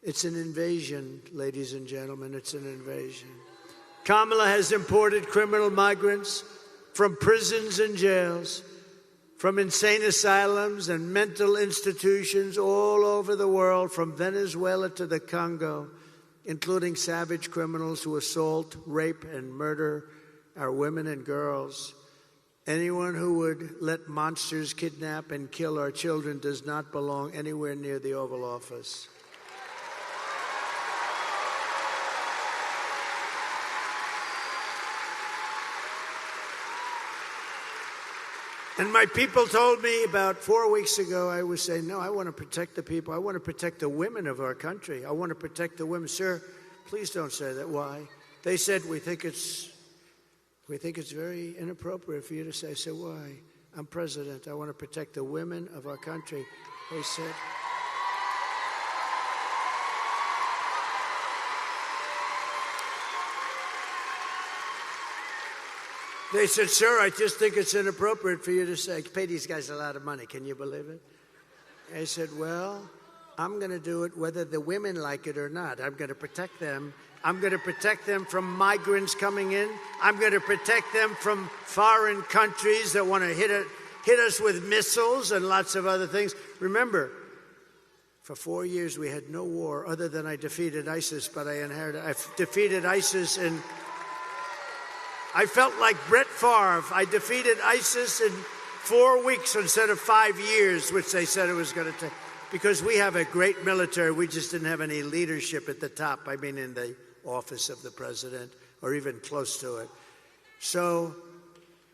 It's an invasion, ladies and gentlemen. It's an invasion. Kamala has imported criminal migrants from prisons and jails, from insane asylums and mental institutions all over the world, from Venezuela to the Congo, including savage criminals who assault, rape, and murder our women and girls. Anyone who would let monsters kidnap and kill our children does not belong anywhere near the Oval Office. And my people told me about 4 weeks ago, I was saying, no, I want to protect the people. I want to protect the women of our country. I want to protect the women. Sir, please don't say that. Why? They said, we think it's very inappropriate for you to say. I said, why? I'm president. I want to protect the women of our country. They said, sir, I just think it's inappropriate for you to say, pay these guys a lot of money. Can you believe it? I said, well, I'm going to do it whether the women like it or not. I'm going to protect them. I'm going to protect them from migrants coming in. I'm going to protect them from foreign countries that want to hit us with missiles and lots of other things. Remember, for 4 years we had no war other than I defeated ISIS, but I defeated ISIS in... I felt like Brett Favre. I defeated ISIS in 4 weeks instead of 5 years, which they said it was going to take. Because we have a great military, we just didn't have any leadership at the top. I mean, in the office of the president, or even close to it. So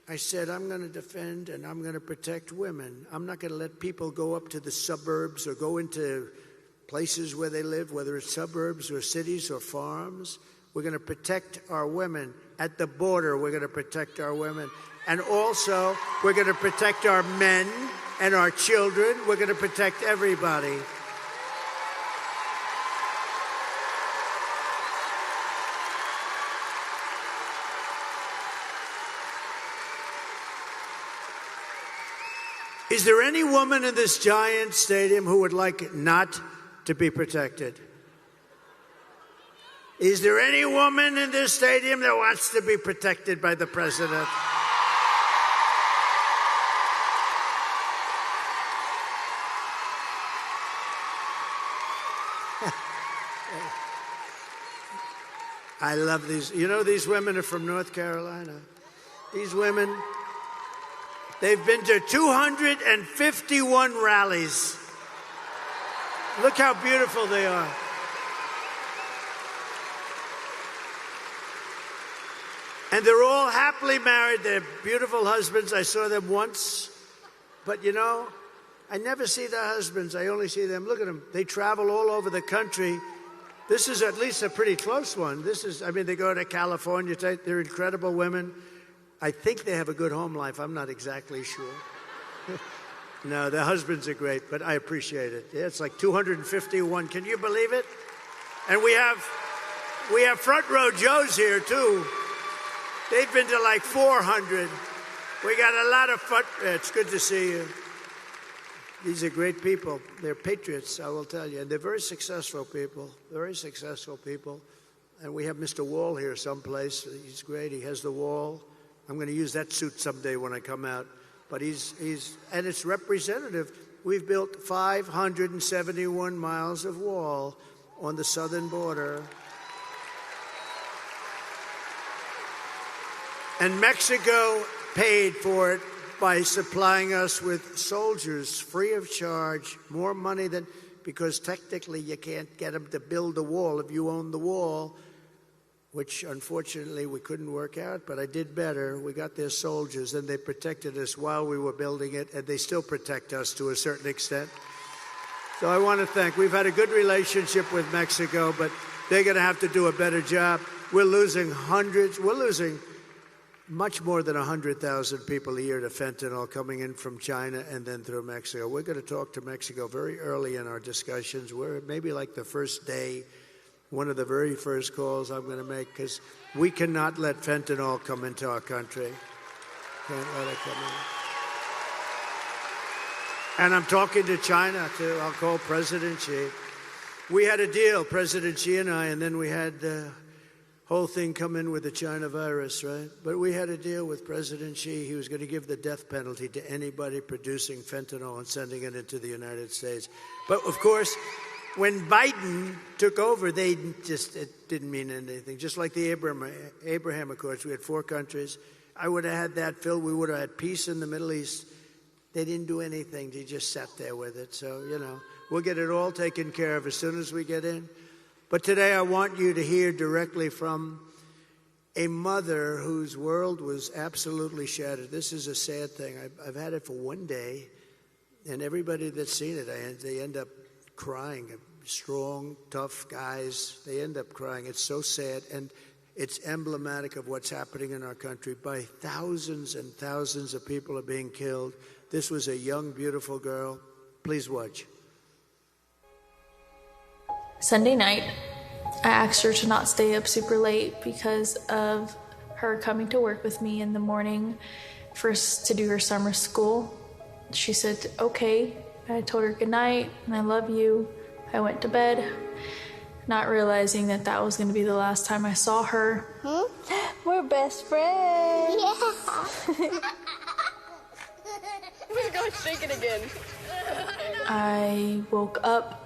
I said, I'm going to defend and I'm going to protect women. I'm not going to let people go up to the suburbs or go into places where they live, whether it's suburbs or cities or farms. We're going to protect our women. At the border, we're going to protect our women. And also, we're going to protect our men and our children. We're going to protect everybody. Is there any woman in this giant stadium who would like not to be protected? Is there any woman in this stadium that wants to be protected by the president? I love these. You know, these women are from North Carolina. These women, they've been to 251 rallies. Look how beautiful they are. And they're all happily married. They're beautiful husbands. I saw them once. But, you know, I never see their husbands. I only see them. Look at them. They travel all over the country. This is at least a pretty close one. This is, I mean, they go to California. They're incredible women. I think they have a good home life. I'm not exactly sure. No, their husbands are great, but I appreciate it. Yeah, it's like 251. Can you believe it? And we have front row Joes here, too. They've been to like 400. We got a lot of fun. It's good to see you. These are great people. They're patriots, I will tell you. And they're very successful people. Very successful people. And we have Mr. Wall here someplace. He's great. He has the wall. I'm going to use that suit someday when I come out. But and it's representative. We've built 571 miles of wall on the southern border. And Mexico paid for it by supplying us with soldiers free of charge, more money than, because technically you can't get them to build the wall if you own the wall, which unfortunately we couldn't work out, but I did better. We got their soldiers, and they protected us while we were building it, and they still protect us to a certain extent. So I want to thank, we've had a good relationship with Mexico, but they're going to have to do a better job. We're losing much more than 100,000 people a year to fentanyl coming in from China and then through Mexico. We're going to talk to Mexico very early in our discussions. We're maybe like the first day, one of the very first calls I'm going to make, because we cannot let fentanyl come into our country. Can't let it come in. And I'm talking to China, too. I'll call President Xi. We had a deal, President Xi and I, and then we had the whole thing come in with the China virus, right? But we had a deal with President Xi. He was going to give the death penalty to anybody producing fentanyl and sending it into the United States. But, of course, when Biden took over, it didn't mean anything. Just like the Abraham Accords, we had 4 countries. I would have had that filled. We would have had peace in the Middle East. They didn't do anything. They just sat there with it. So, you know, we'll get it all taken care of as soon as we get in. But today I want you to hear directly from a mother whose world was absolutely shattered. This is a sad thing. I've had it for one day, and everybody that's seen it, they end up crying. Strong, tough guys, they end up crying. It's so sad, and it's emblematic of what's happening in our country. By thousands and thousands of people are being killed. This was a young, beautiful girl. Please watch. Sunday night, I asked her to not stay up super late because of her coming to work with me in the morning first to do her summer school. She said, okay. I told her good night and I love you. I went to bed, not realizing that that was going to be the last time I saw her. We're best friends. Yeah. We're going to shake it again. I woke up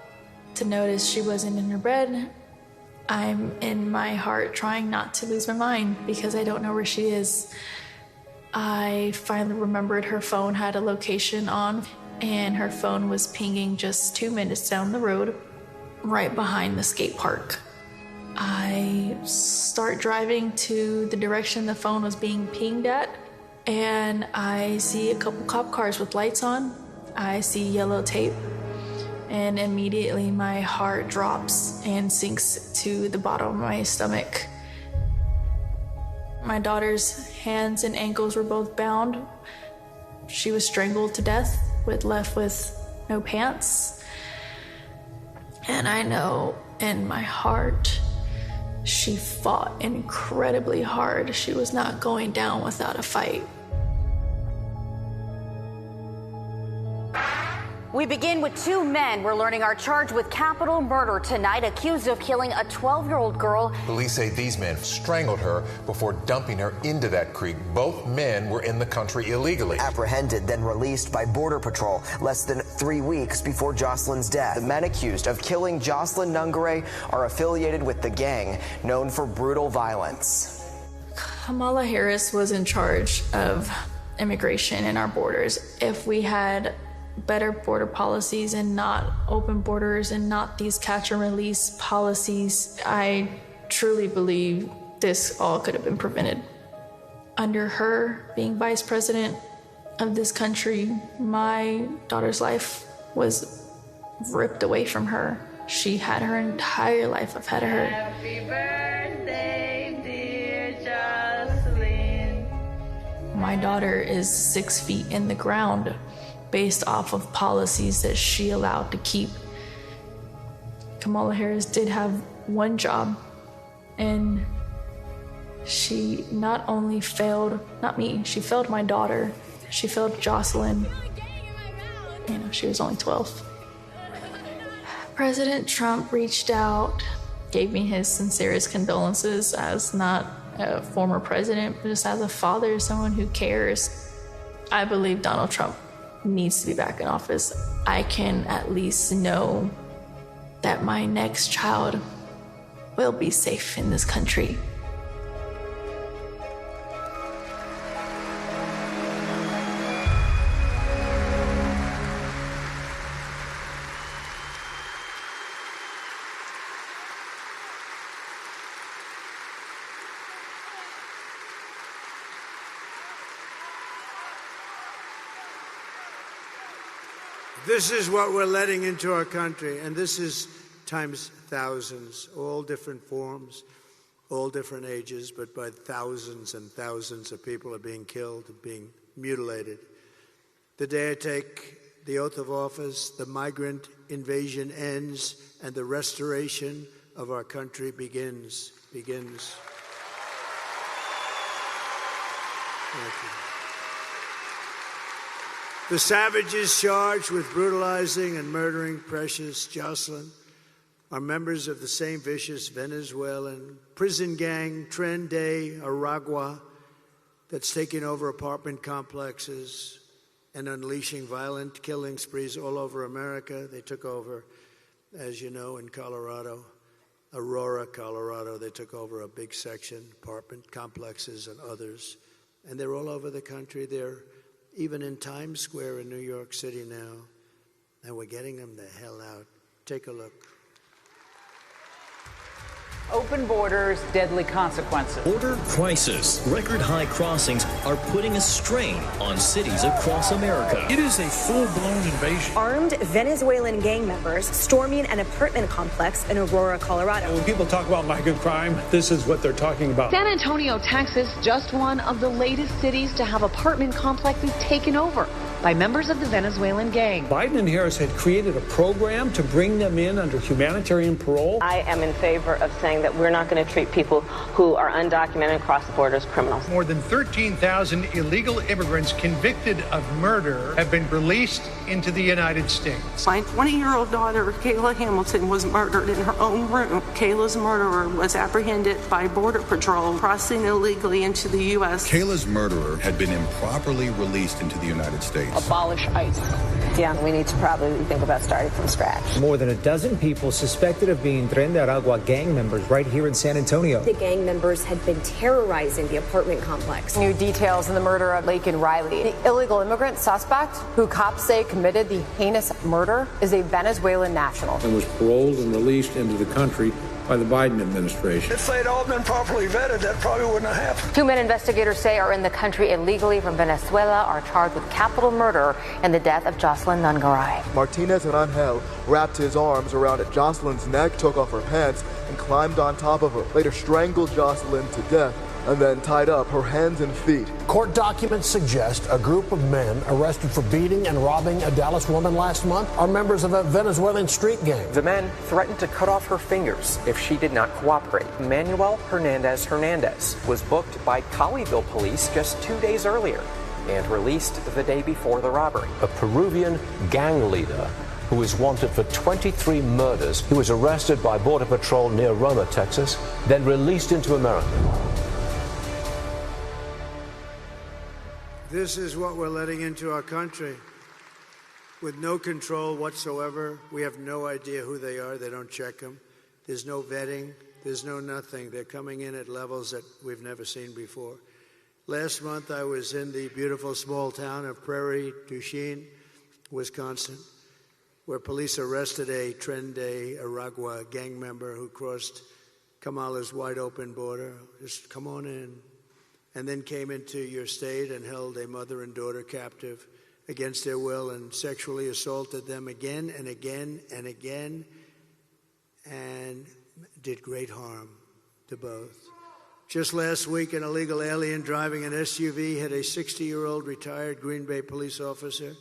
to notice she wasn't in her bed. I'm in my heart trying not to lose my mind because I don't know where she is. I finally remembered her phone had a location on, and her phone was pinging just 2 minutes down the road, right behind the skate park. I start driving to the direction the phone was being pinged at, and I see a couple cop cars with lights on. I see yellow tape. And immediately my heart drops and sinks to the bottom of my stomach. My daughter's hands and ankles were both bound. She was strangled to death, left with no pants. And I know in my heart, she fought incredibly hard. She was not going down without a fight. We begin with two men we're learning are charged with capital murder tonight, accused of killing a 12-year-old girl. Police say these men strangled her before dumping her into that creek. Both men were in the country illegally. Apprehended, then released by Border Patrol less than 3 weeks before Jocelyn's death. The men accused of killing Jocelyn Nungare are affiliated with the gang known for brutal violence. Kamala Harris was in charge of immigration in our borders. If we had better border policies and not open borders and not these catch and release policies, I truly believe this all could have been prevented. Under her being vice president of this country, my daughter's life was ripped away from her. She had her entire life ahead of her. Happy birthday, dear Jocelyn. My daughter is 6 feet in the ground based off of policies that she allowed to keep. Kamala Harris did have one job, and she not only failed, not me, she failed my daughter. She failed Jocelyn. You know, she was only 12. President Trump reached out, gave me his sincerest condolences as not a former president, but just as a father, someone who cares. I believe Donald Trump needs to be back in office. I can at least know that my next child will be safe in this country. This is what we're letting into our country, and this is times thousands, all different forms, all different ages, but by thousands and thousands of people are being killed, being mutilated. The day I take the oath of office, the migrant invasion ends, and the restoration of our country begins. Thank you. The savages charged with brutalizing and murdering precious Jocelyn are members of the same vicious Venezuelan prison gang, Tren de Aragua, that's taking over apartment complexes and unleashing violent killing sprees all over America. They took over, as you know, in Colorado, Aurora, Colorado. They took over a big section, apartment complexes and others. And they're all over the country. They're even in Times Square in New York City now, and we're getting them the hell out. Take a look. Open borders, deadly consequences. Border crisis. Record high crossings are putting a strain on cities across America. It is a full-blown invasion. Armed Venezuelan gang members storming an apartment complex in Aurora, Colorado. When people talk about migrant crime, this is what they're talking about. San Antonio, Texas, just one of the latest cities to have apartment complexes taken over by members of the Venezuelan gang. Biden and Harris had created a program to bring them in under humanitarian parole. I am in favor of saying that we're not going to treat people who are undocumented across the border as criminals. More than 13,000 illegal immigrants convicted of murder have been released into the United States. My 20-year-old daughter, Kayla Hamilton, was murdered in her own room. Kayla's murderer was apprehended by Border Patrol crossing illegally into the U.S. Kayla's murderer had been improperly released into the United States. Abolish ICE. Yeah, we need to probably think about starting from scratch. More than a dozen people suspected of being Tren de Aragua gang members right here in San Antonio. The gang members had been terrorizing the apartment complex. New details in the murder of Laken Riley. The illegal immigrant suspect, who cops say committed the heinous murder, is a Venezuelan national. And was paroled and released into the country by the Biden administration. If they'd all been properly vetted, that probably wouldn't have happened. Two men investigators say are in the country illegally from Venezuela are charged with capital murder in the death of Jocelyn Nungaray. Martinez Rangel wrapped his arms around Jocelyn's neck, took off her pants, and climbed on top of her. Later strangled Jocelyn to death and then tied up her hands and feet. Court documents suggest a group of men arrested for beating and robbing a Dallas woman last month are members of a Venezuelan street gang. The men threatened to cut off her fingers if she did not cooperate. Manuel Hernandez was booked by Colleyville police just 2 days earlier and released the day before the robbery. A Peruvian gang leader who is wanted for 23 murders. He was arrested by Border Patrol near Roma, Texas, then released into America. This is what we're letting into our country. With no control whatsoever. We have no idea who they are. They don't check them. There's no vetting. There's no nothing. They're coming in at levels that we've never seen before. Last month, I was in the beautiful small town of Prairie du Chien, Wisconsin, where police arrested a Tren de Aragua gang member who crossed Kamala's wide-open border. Just come on in. And then came into your state and held a mother and daughter captive against their will and sexually assaulted them again and again and again and did great harm to both. Just last week, an illegal alien driving an SUV hit a 60-year-old retired Green Bay police officer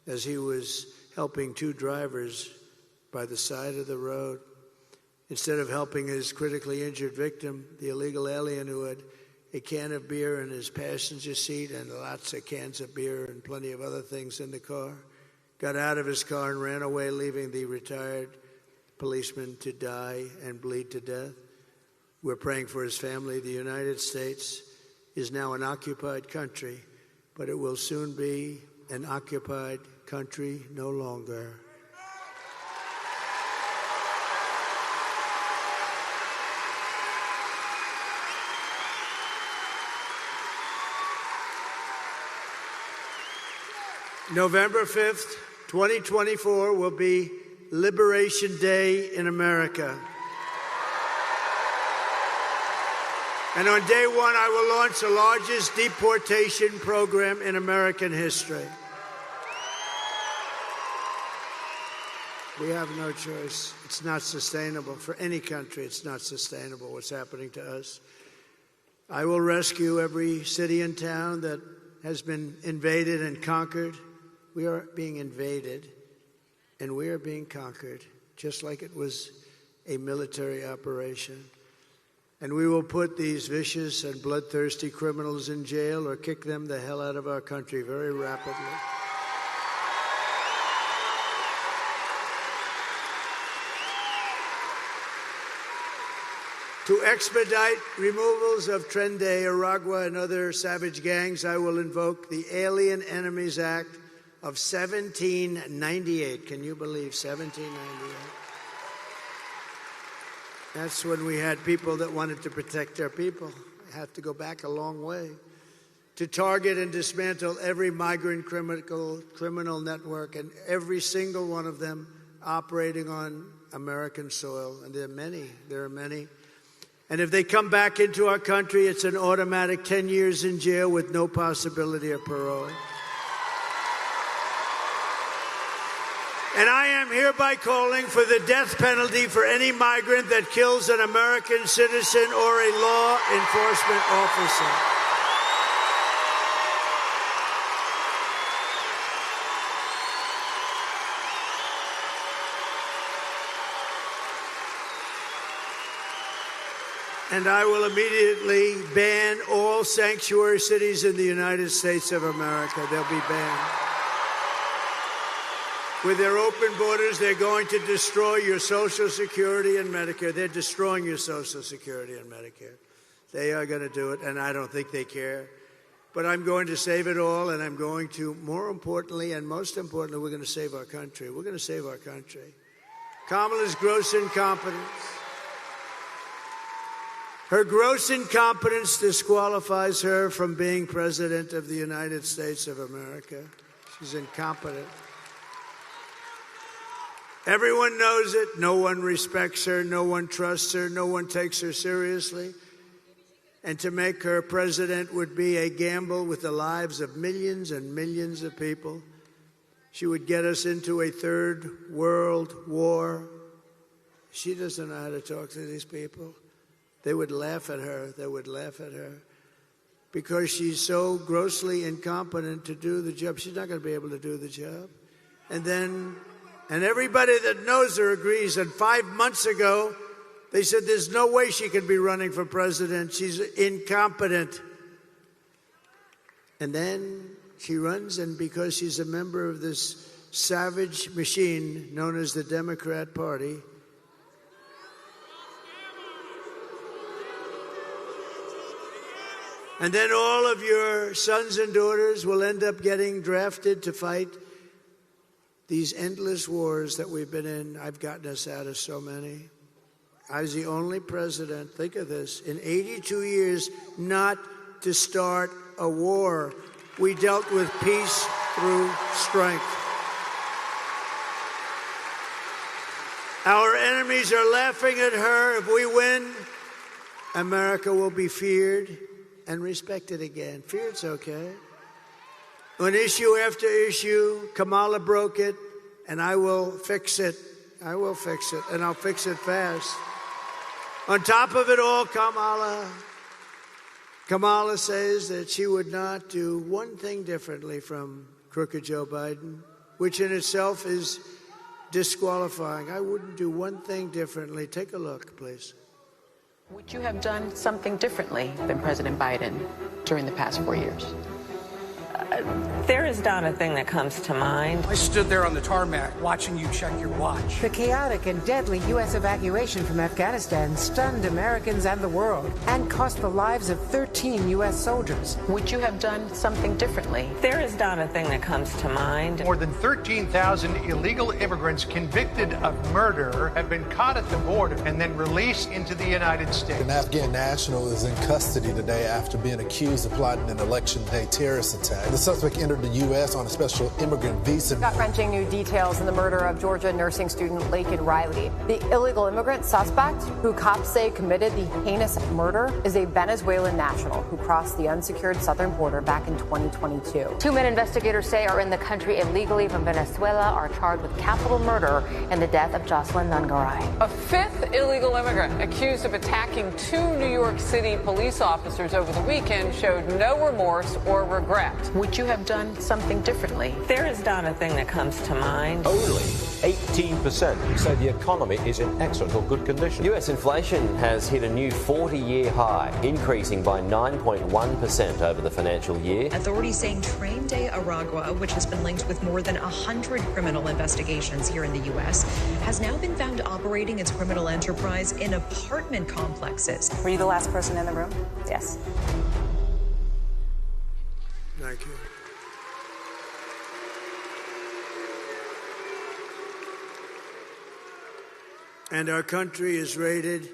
as he was helping two drivers by the side of the road. Instead of helping his critically injured victim, the illegal alien, who had a can of beer in his passenger seat and lots of cans of beer and plenty of other things in the car, got out of his car and ran away, leaving the retired policeman to die and bleed to death. We're praying for his family. The United States is now an occupied country, but it will soon be an occupied country no longer. November 5th, 2024 will be Liberation Day in America. And on day one, I will launch the largest deportation program in American history. We have no choice. It's not sustainable. For any country, it's not sustainable what's happening to us. I will rescue every city and town that has been invaded and conquered. We are being invaded, and we are being conquered, just like it was a military operation. And we will put these vicious and bloodthirsty criminals in jail or kick them the hell out of our country very rapidly. To expedite removals of Tren de Aragua and other savage gangs, I will invoke the Alien Enemies Act of 1798. Can you believe 1798? That's when we had people that wanted to protect their people. I have to go back a long way. To target and dismantle every migrant criminal network, and every single one of them operating on American soil. And there are many. And if they come back into our country, it's an automatic 10 years in jail with no possibility of parole. And I am hereby calling for the death penalty for any migrant that kills an American citizen or a law enforcement officer. And I will immediately ban all sanctuary cities in the United States of America. They'll be banned. With their open borders, they're going to destroy your Social Security and Medicare. They're destroying your Social Security and Medicare. They are going to do it, and I don't think they care. But I'm going to save it all, and I'm going to, more importantly and most importantly, we're going to save our country. We're going to save our country. Kamala's gross incompetence. Her gross incompetence disqualifies her from being President of the United States of America. She's incompetent. Everyone knows it. No one respects her. No one trusts her. No one takes her seriously. And to make her president would be a gamble with the lives of millions and millions of people. She would get us into a third world war. She doesn't know how to talk to these people. They would laugh at her. They would laugh at her because she's so grossly incompetent to do the job. She's not going to be able to do the job. And everybody that knows her agrees that 5 months ago, they said there's no way she could be running for president. She's incompetent. And then she runs, and because she's a member of this savage machine known as the Democrat Party, and then all of your sons and daughters will end up getting drafted to fight these endless wars that we've been in. I've gotten us out of so many. I was the only president, think of this, in 82 years not to start a war. We dealt with peace through strength. Our enemies are laughing at her. If we win, America will be feared and respected again. Feared's okay. On issue after issue, Kamala broke it, and I will fix it. I will fix it, and I'll fix it fast. On top of it all, Kamala says that she would not do one thing differently from crooked Joe Biden, which in itself is disqualifying. I wouldn't do one thing differently. Take a look, please. Would you have done something differently than President Biden during the past 4 years? There is not a thing that comes to mind. I stood there on the tarmac watching you check your watch. The chaotic and deadly U.S. evacuation from Afghanistan stunned Americans and the world and cost the lives of 13 U.S. soldiers. Would you have done something differently? There is not a thing that comes to mind. More than 13,000 illegal immigrants convicted of murder have been caught at the border and then released into the United States. An Afghan national is in custody today after being accused of plotting an election day terrorist attack. The suspect entered the U.S. on a special immigrant visa. Gut-wrenching new details in the murder of Georgia nursing student Laken Riley. The illegal immigrant suspect, who cops say committed the heinous murder, is a Venezuelan national who crossed the unsecured southern border back in 2022. 2 men investigators say are in the country illegally from Venezuela are charged with capital murder in the death of Jocelyn Nungaray. A 5th illegal immigrant accused of attacking 2 New York City police officers over the weekend showed no remorse or regret. Would you have done something differently? There is not a thing that comes to mind. Only 18% say the economy is in excellent or good condition. US inflation has hit a new 40-year high, increasing by 9.1% over the financial year. Authorities saying Train de Aragua, which has been linked with more than 100 criminal investigations here in the U.S., has now been found operating its criminal enterprise in apartment complexes. Were you the last person in the room? Yes. Thank you. And our country is rated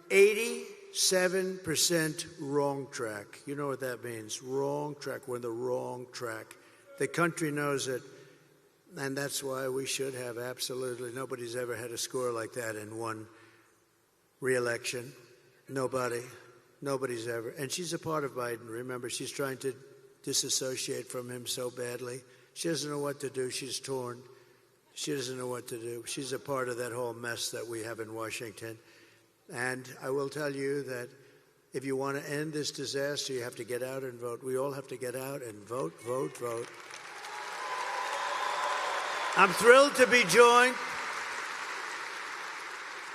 87% wrong track. You know what that means? Wrong track. We're in the wrong track. The country knows it, and that's why we should have absolutely, nobody's ever had a score like that in one re-election. Nobody's ever. And she's a part of Biden. Remember, she's trying to disassociate from him so badly. She doesn't know what to do. She's torn. She doesn't know what to do. She's a part of that whole mess that we have in Washington. And I will tell you that if you want to end this disaster, you have to get out and vote. We all have to get out and vote, vote, vote. I'm thrilled to be joined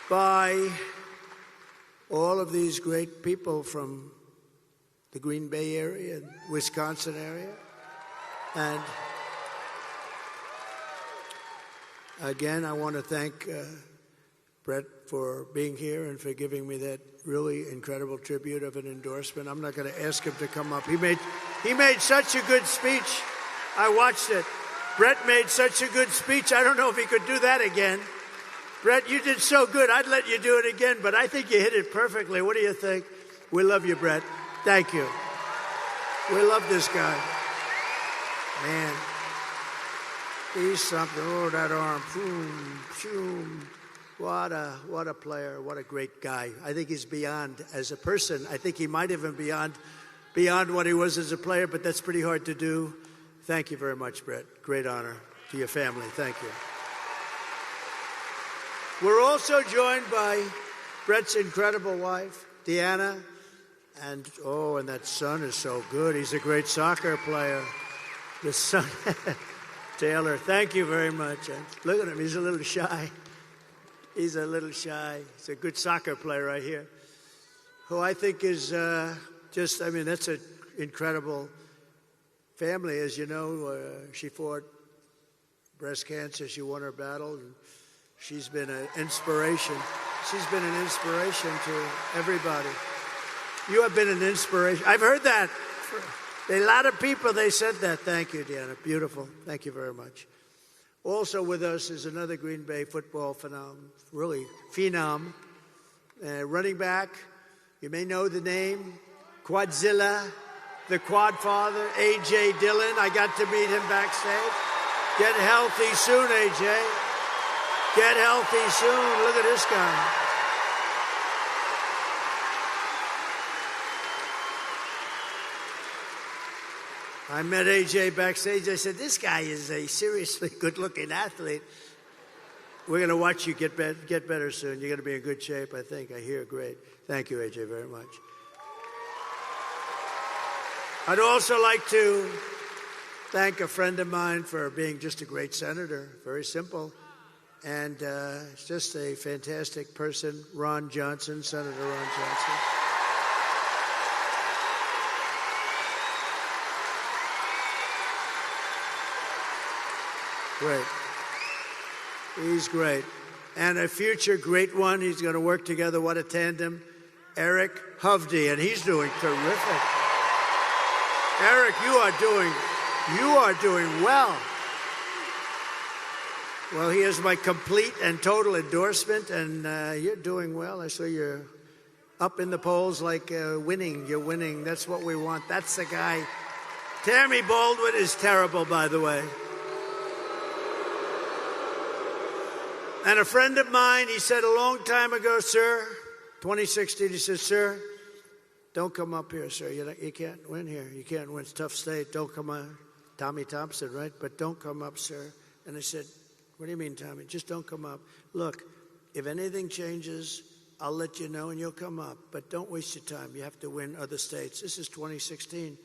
by all of these great people from the Green Bay area and Wisconsin area. And again, I want to thank Brett for being here and for giving me that really incredible tribute of an endorsement. I'm not going to ask him to come up. He made such a good speech. I watched it. Brett made such a good speech. I don't know if he could do that again. Brett, you did so good. I'd let you do it again, but I think you hit it perfectly. What do you think? We love you, Brett. Thank you. We love this guy. Man. He's something. Oh, that arm. Boom, boom. What a player. What a great guy. I think he's beyond as a person. I think he might have been beyond what he was as a player, but that's pretty hard to do. Thank you very much, Brett. Great honor to your family. Thank you. We're also joined by Brett's incredible wife, Deanna. And that son is so good. He's a great soccer player. The son, Taylor, thank you very much. And look at him, he's a little shy. He's a little shy. He's a good soccer player right here, who I think is that's an incredible family. As you know, she fought breast cancer. She won her battle, and she's been an inspiration. She's been an inspiration to everybody. You have been an inspiration. I've heard that. A lot of people, they said that. Thank you, Deanna. Beautiful. Thank you very much. Also with us is another Green Bay football phenom. Running back, you may know the name, Quadzilla, the Quad Father, A.J. Dillon. I got to meet him backstage. Get healthy soon, A.J. Get healthy soon. Look at this guy. I met AJ backstage. I said, this guy is a seriously good-looking athlete. We're going to watch you get better soon. You're going to be in good shape, I think. I hear great. Thank you, AJ, very much. I'd also like to thank a friend of mine for being just a great senator. Very simple. And just a fantastic person, Ron Johnson, Senator Ron Johnson. Great. He's great. And a future great one. He's going to work together. What a tandem. Eric Hovde, and he's doing terrific. Eric, you are doing well. Well, he has my complete and total endorsement, and you're doing well. I saw you're up in the polls like winning. You're winning. That's what we want. That's the guy. Tammy Baldwin is terrible, by the way. And a friend of mine, he said a long time ago, sir, 2016, he said, sir, don't come up here, sir. You can't win here. You can't win. It's a tough state. Don't come up. Tommy Thompson, right? But don't come up, sir. And I said, what do you mean, Tommy? Just don't come up. Look, if anything changes, I'll let you know and you'll come up. But don't waste your time. You have to win other states. This is 2016.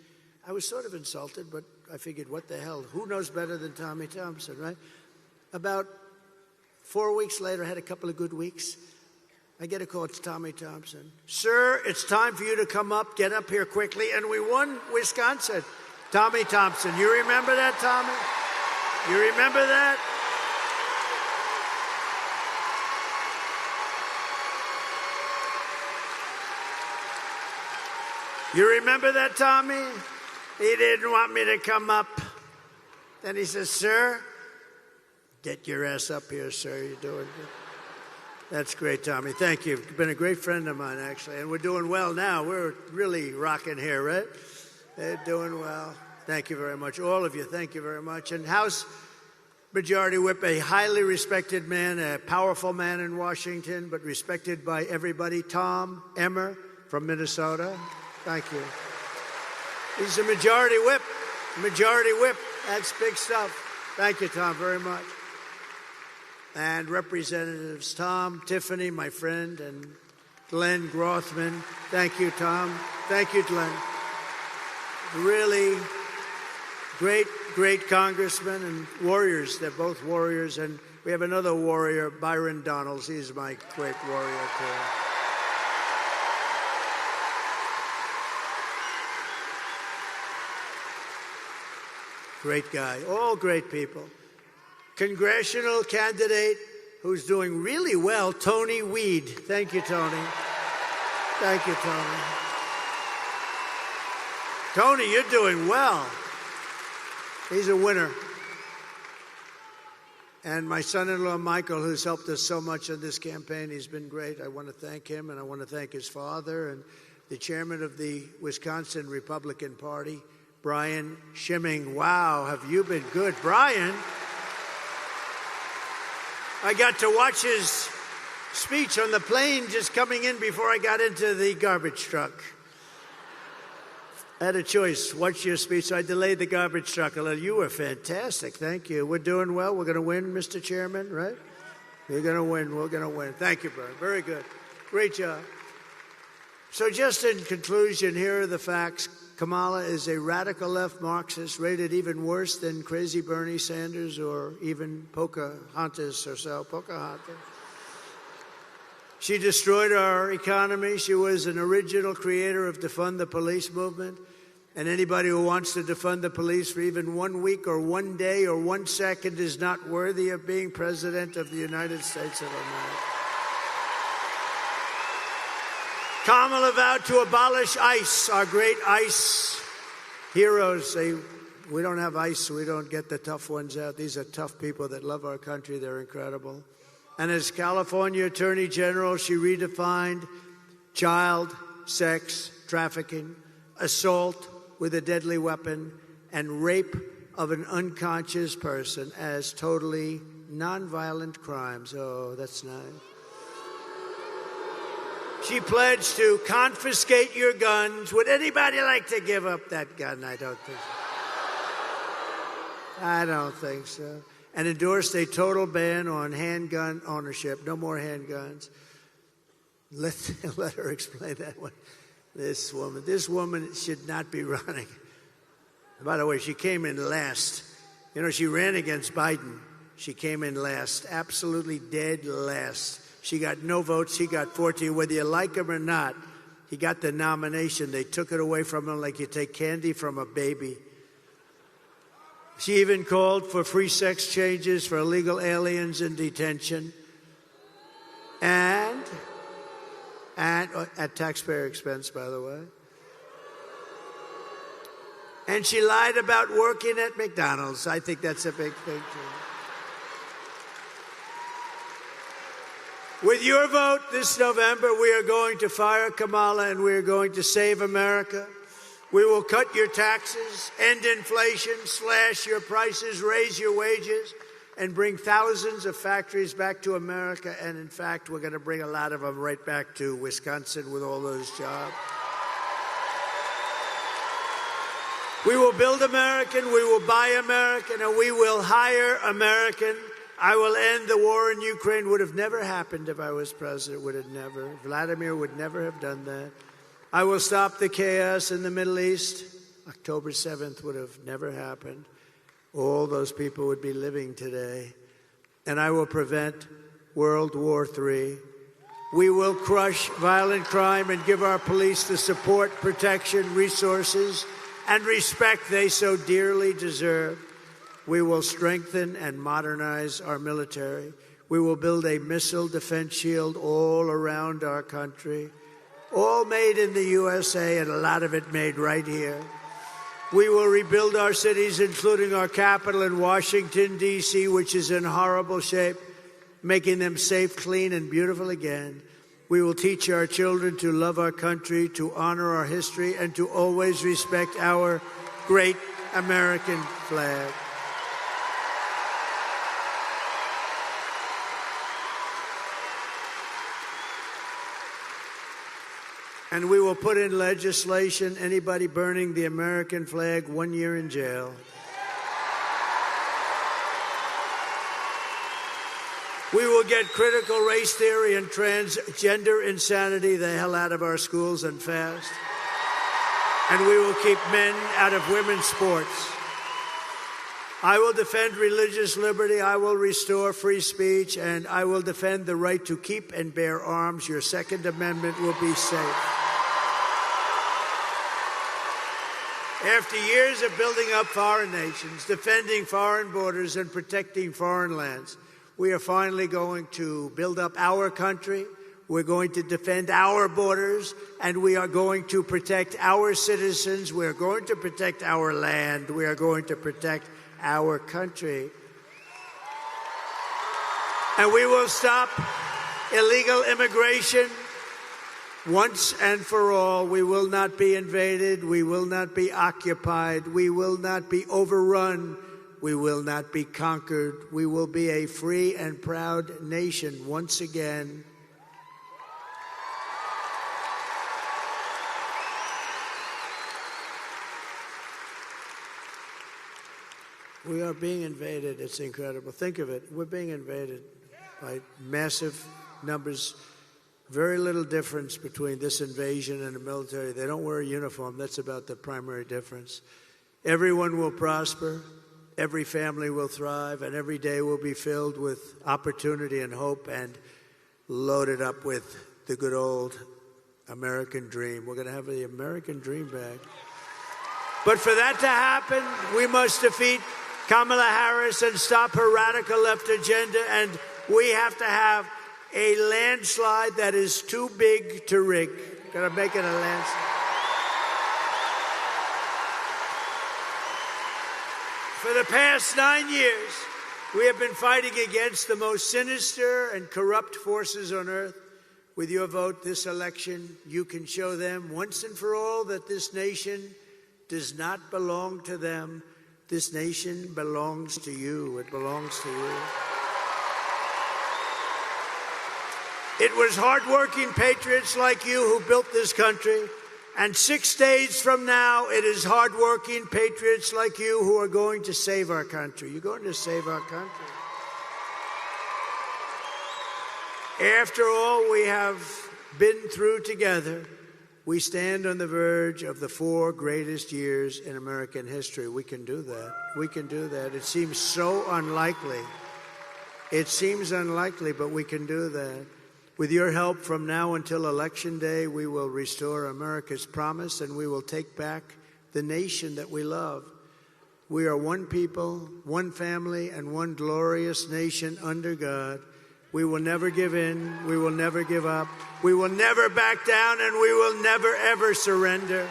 I was sort of insulted, but I figured, what the hell? Who knows better than Tommy Thompson, right? About 4 weeks later, I had a couple of good weeks. I get a call. It's Tommy Thompson. Sir, it's time for you to come up. Get up here quickly. And we won Wisconsin. Tommy Thompson. You remember that, Tommy? You remember that? You remember that, Tommy? He didn't want me to come up. Then he says, sir, get your ass up here, sir. You're doing good. That's great, Tommy. Thank you. You've been a great friend of mine, actually. And we're doing well now. We're really rocking here, right? They're doing well. Thank you very much. All of you, thank you very much. And House Majority Whip, a highly respected man, a powerful man in Washington, but respected by everybody, Tom Emmer from Minnesota. Thank you. He's a Majority Whip. Majority Whip. That's big stuff. Thank you, Tom, very much. And Representatives Tom, Tiffany, my friend, and Glenn Grothman. Thank you, Tom. Thank you, Glenn. Really great, great congressmen and warriors. They're both warriors. And we have another warrior, Byron Donalds. He's my great warrior, too. Great guy. All great people. Congressional candidate who's doing really well, Tony Weed. Thank you, Tony. Thank you, Tony. Tony, you're doing well. He's a winner. And my son-in-law, Michael, who's helped us so much in this campaign, he's been great. I want to thank him, and I want to thank his father and the chairman of the Wisconsin Republican Party, Brian Schimming. Wow, have you been good, Brian? I got to watch his speech on the plane just coming in before I got into the garbage truck. I had a choice, watch your speech, so I delayed the garbage truck a little. You were fantastic, thank you. We're doing well, we're going to win, Mr. Chairman, right? We're going to win, we're going to win. Thank you, Brian, very good. Great job. So just in conclusion, here are the facts. Kamala is a radical left Marxist, rated even worse than crazy Bernie Sanders or even Pocahontas herself, Pocahontas. She destroyed our economy. She was an original creator of defund the police movement. And anybody who wants to defund the police for even 1 week or 1 day or 1 second is not worthy of being president of the United States of America. Kamala vowed to abolish ICE, our great ICE heroes. We don't have ICE, so we don't get the tough ones out. These are tough people that love our country. They're incredible. And as California Attorney General, she redefined child sex trafficking, assault with a deadly weapon, and rape of an unconscious person as totally nonviolent crimes. Oh, that's nice. She pledged to confiscate your guns. Would anybody like to give up that gun? I don't think so. I don't think so. And endorsed a total ban on handgun ownership. No more handguns. Let her explain that one. This woman should not be running. By the way, she came in last. You know, she ran against Biden. She came in last, absolutely dead last. She got no votes. He got 14. Whether you like him or not, he got the nomination. They took it away from him like you take candy from a baby. She even called for free sex changes for illegal aliens in detention. And at taxpayer expense, by the way. And she lied about working at McDonald's. I think that's a big thing, too. With your vote this November, we are going to fire Kamala and we are going to save America. We will cut your taxes, end inflation, slash your prices, raise your wages, and bring thousands of factories back to America. And in fact, we're going to bring a lot of them right back to Wisconsin with all those jobs. We will build American, we will buy American, and we will hire American. I will end the war in Ukraine. Would have never happened if I was president. Would have never. Vladimir would never have done that. I will stop the chaos in the Middle East. October 7th would have never happened. All those people would be living today. And I will prevent World War III. We will crush violent crime and give our police the support, protection, resources, and respect they so dearly deserve. We will strengthen and modernize our military. We will build a missile defense shield all around our country, all made in the USA and a lot of it made right here. We will rebuild our cities, including our capital in Washington, D.C., which is in horrible shape, making them safe, clean, and beautiful again. We will teach our children to love our country, to honor our history, and to always respect our great American flag. And we will put in legislation anybody burning the American flag 1 year in jail. We will get critical race theory and transgender insanity the hell out of our schools and fast. And we will keep men out of women's sports. I will defend religious liberty. I will restore free speech. And I will defend the right to keep and bear arms. Your Second Amendment will be safe. After years of building up foreign nations, defending foreign borders, and protecting foreign lands, we are finally going to build up our country. We're going to defend our borders, and we are going to protect our citizens. We are going to protect our land. We are going to protect our country. And we will stop illegal immigration once and for all. We will not be invaded. We will not be occupied. We will not be overrun. We will not be conquered. We will be a free and proud nation once again. We are being invaded. It's incredible. Think of it. We're being invaded by massive numbers, Very little difference between this invasion and the military. They don't wear a uniform. That's about the primary difference. Everyone will prosper, every family will thrive, and every day will be filled with opportunity and hope and loaded up with the good old American dream. We're going to have the American dream back. But for that to happen, we must defeat Kamala Harris and stop her radical left agenda, and we have to have a landslide that is too big to rig. Got to make it a landslide. For the past 9 years, we have been fighting against the most sinister and corrupt forces on earth. With your vote this election, you can show them once and for all that this nation does not belong to them. This nation belongs to you. It belongs to you. It was hardworking patriots like you who built this country. And 6 days from now, it is hardworking patriots like you who are going to save our country. You're going to save our country. After all we have been through together, we stand on the verge of the 4 greatest years in American history. We can do that. We can do that. It seems so unlikely. It seems unlikely, but we can do that. With your help, from now until Election Day, we will restore America's promise and we will take back the nation that we love. We are one people, one family, and one glorious nation under God. We will never give in. We will never give up. We will never back down, and we will never, ever surrender.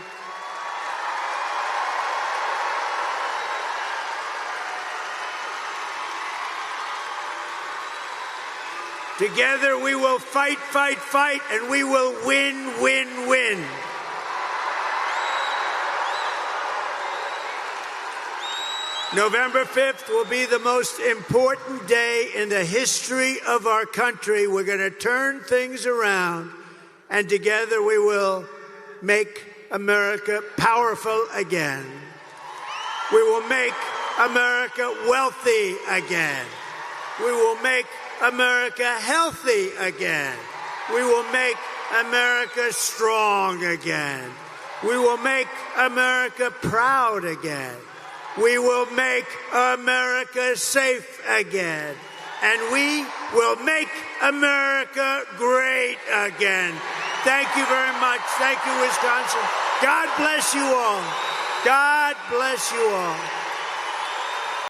Together we will fight, fight, fight, and we will win, win, win. November 5th will be the most important day in the history of our country. We're going to turn things around, and together we will make America powerful again. We will make America wealthy again. We will make America healthy again. We will make America strong again. We will make America proud again. We will make America safe again. And we will make America great again. Thank you very much. Thank you, Wisconsin. God bless you all. God bless you all.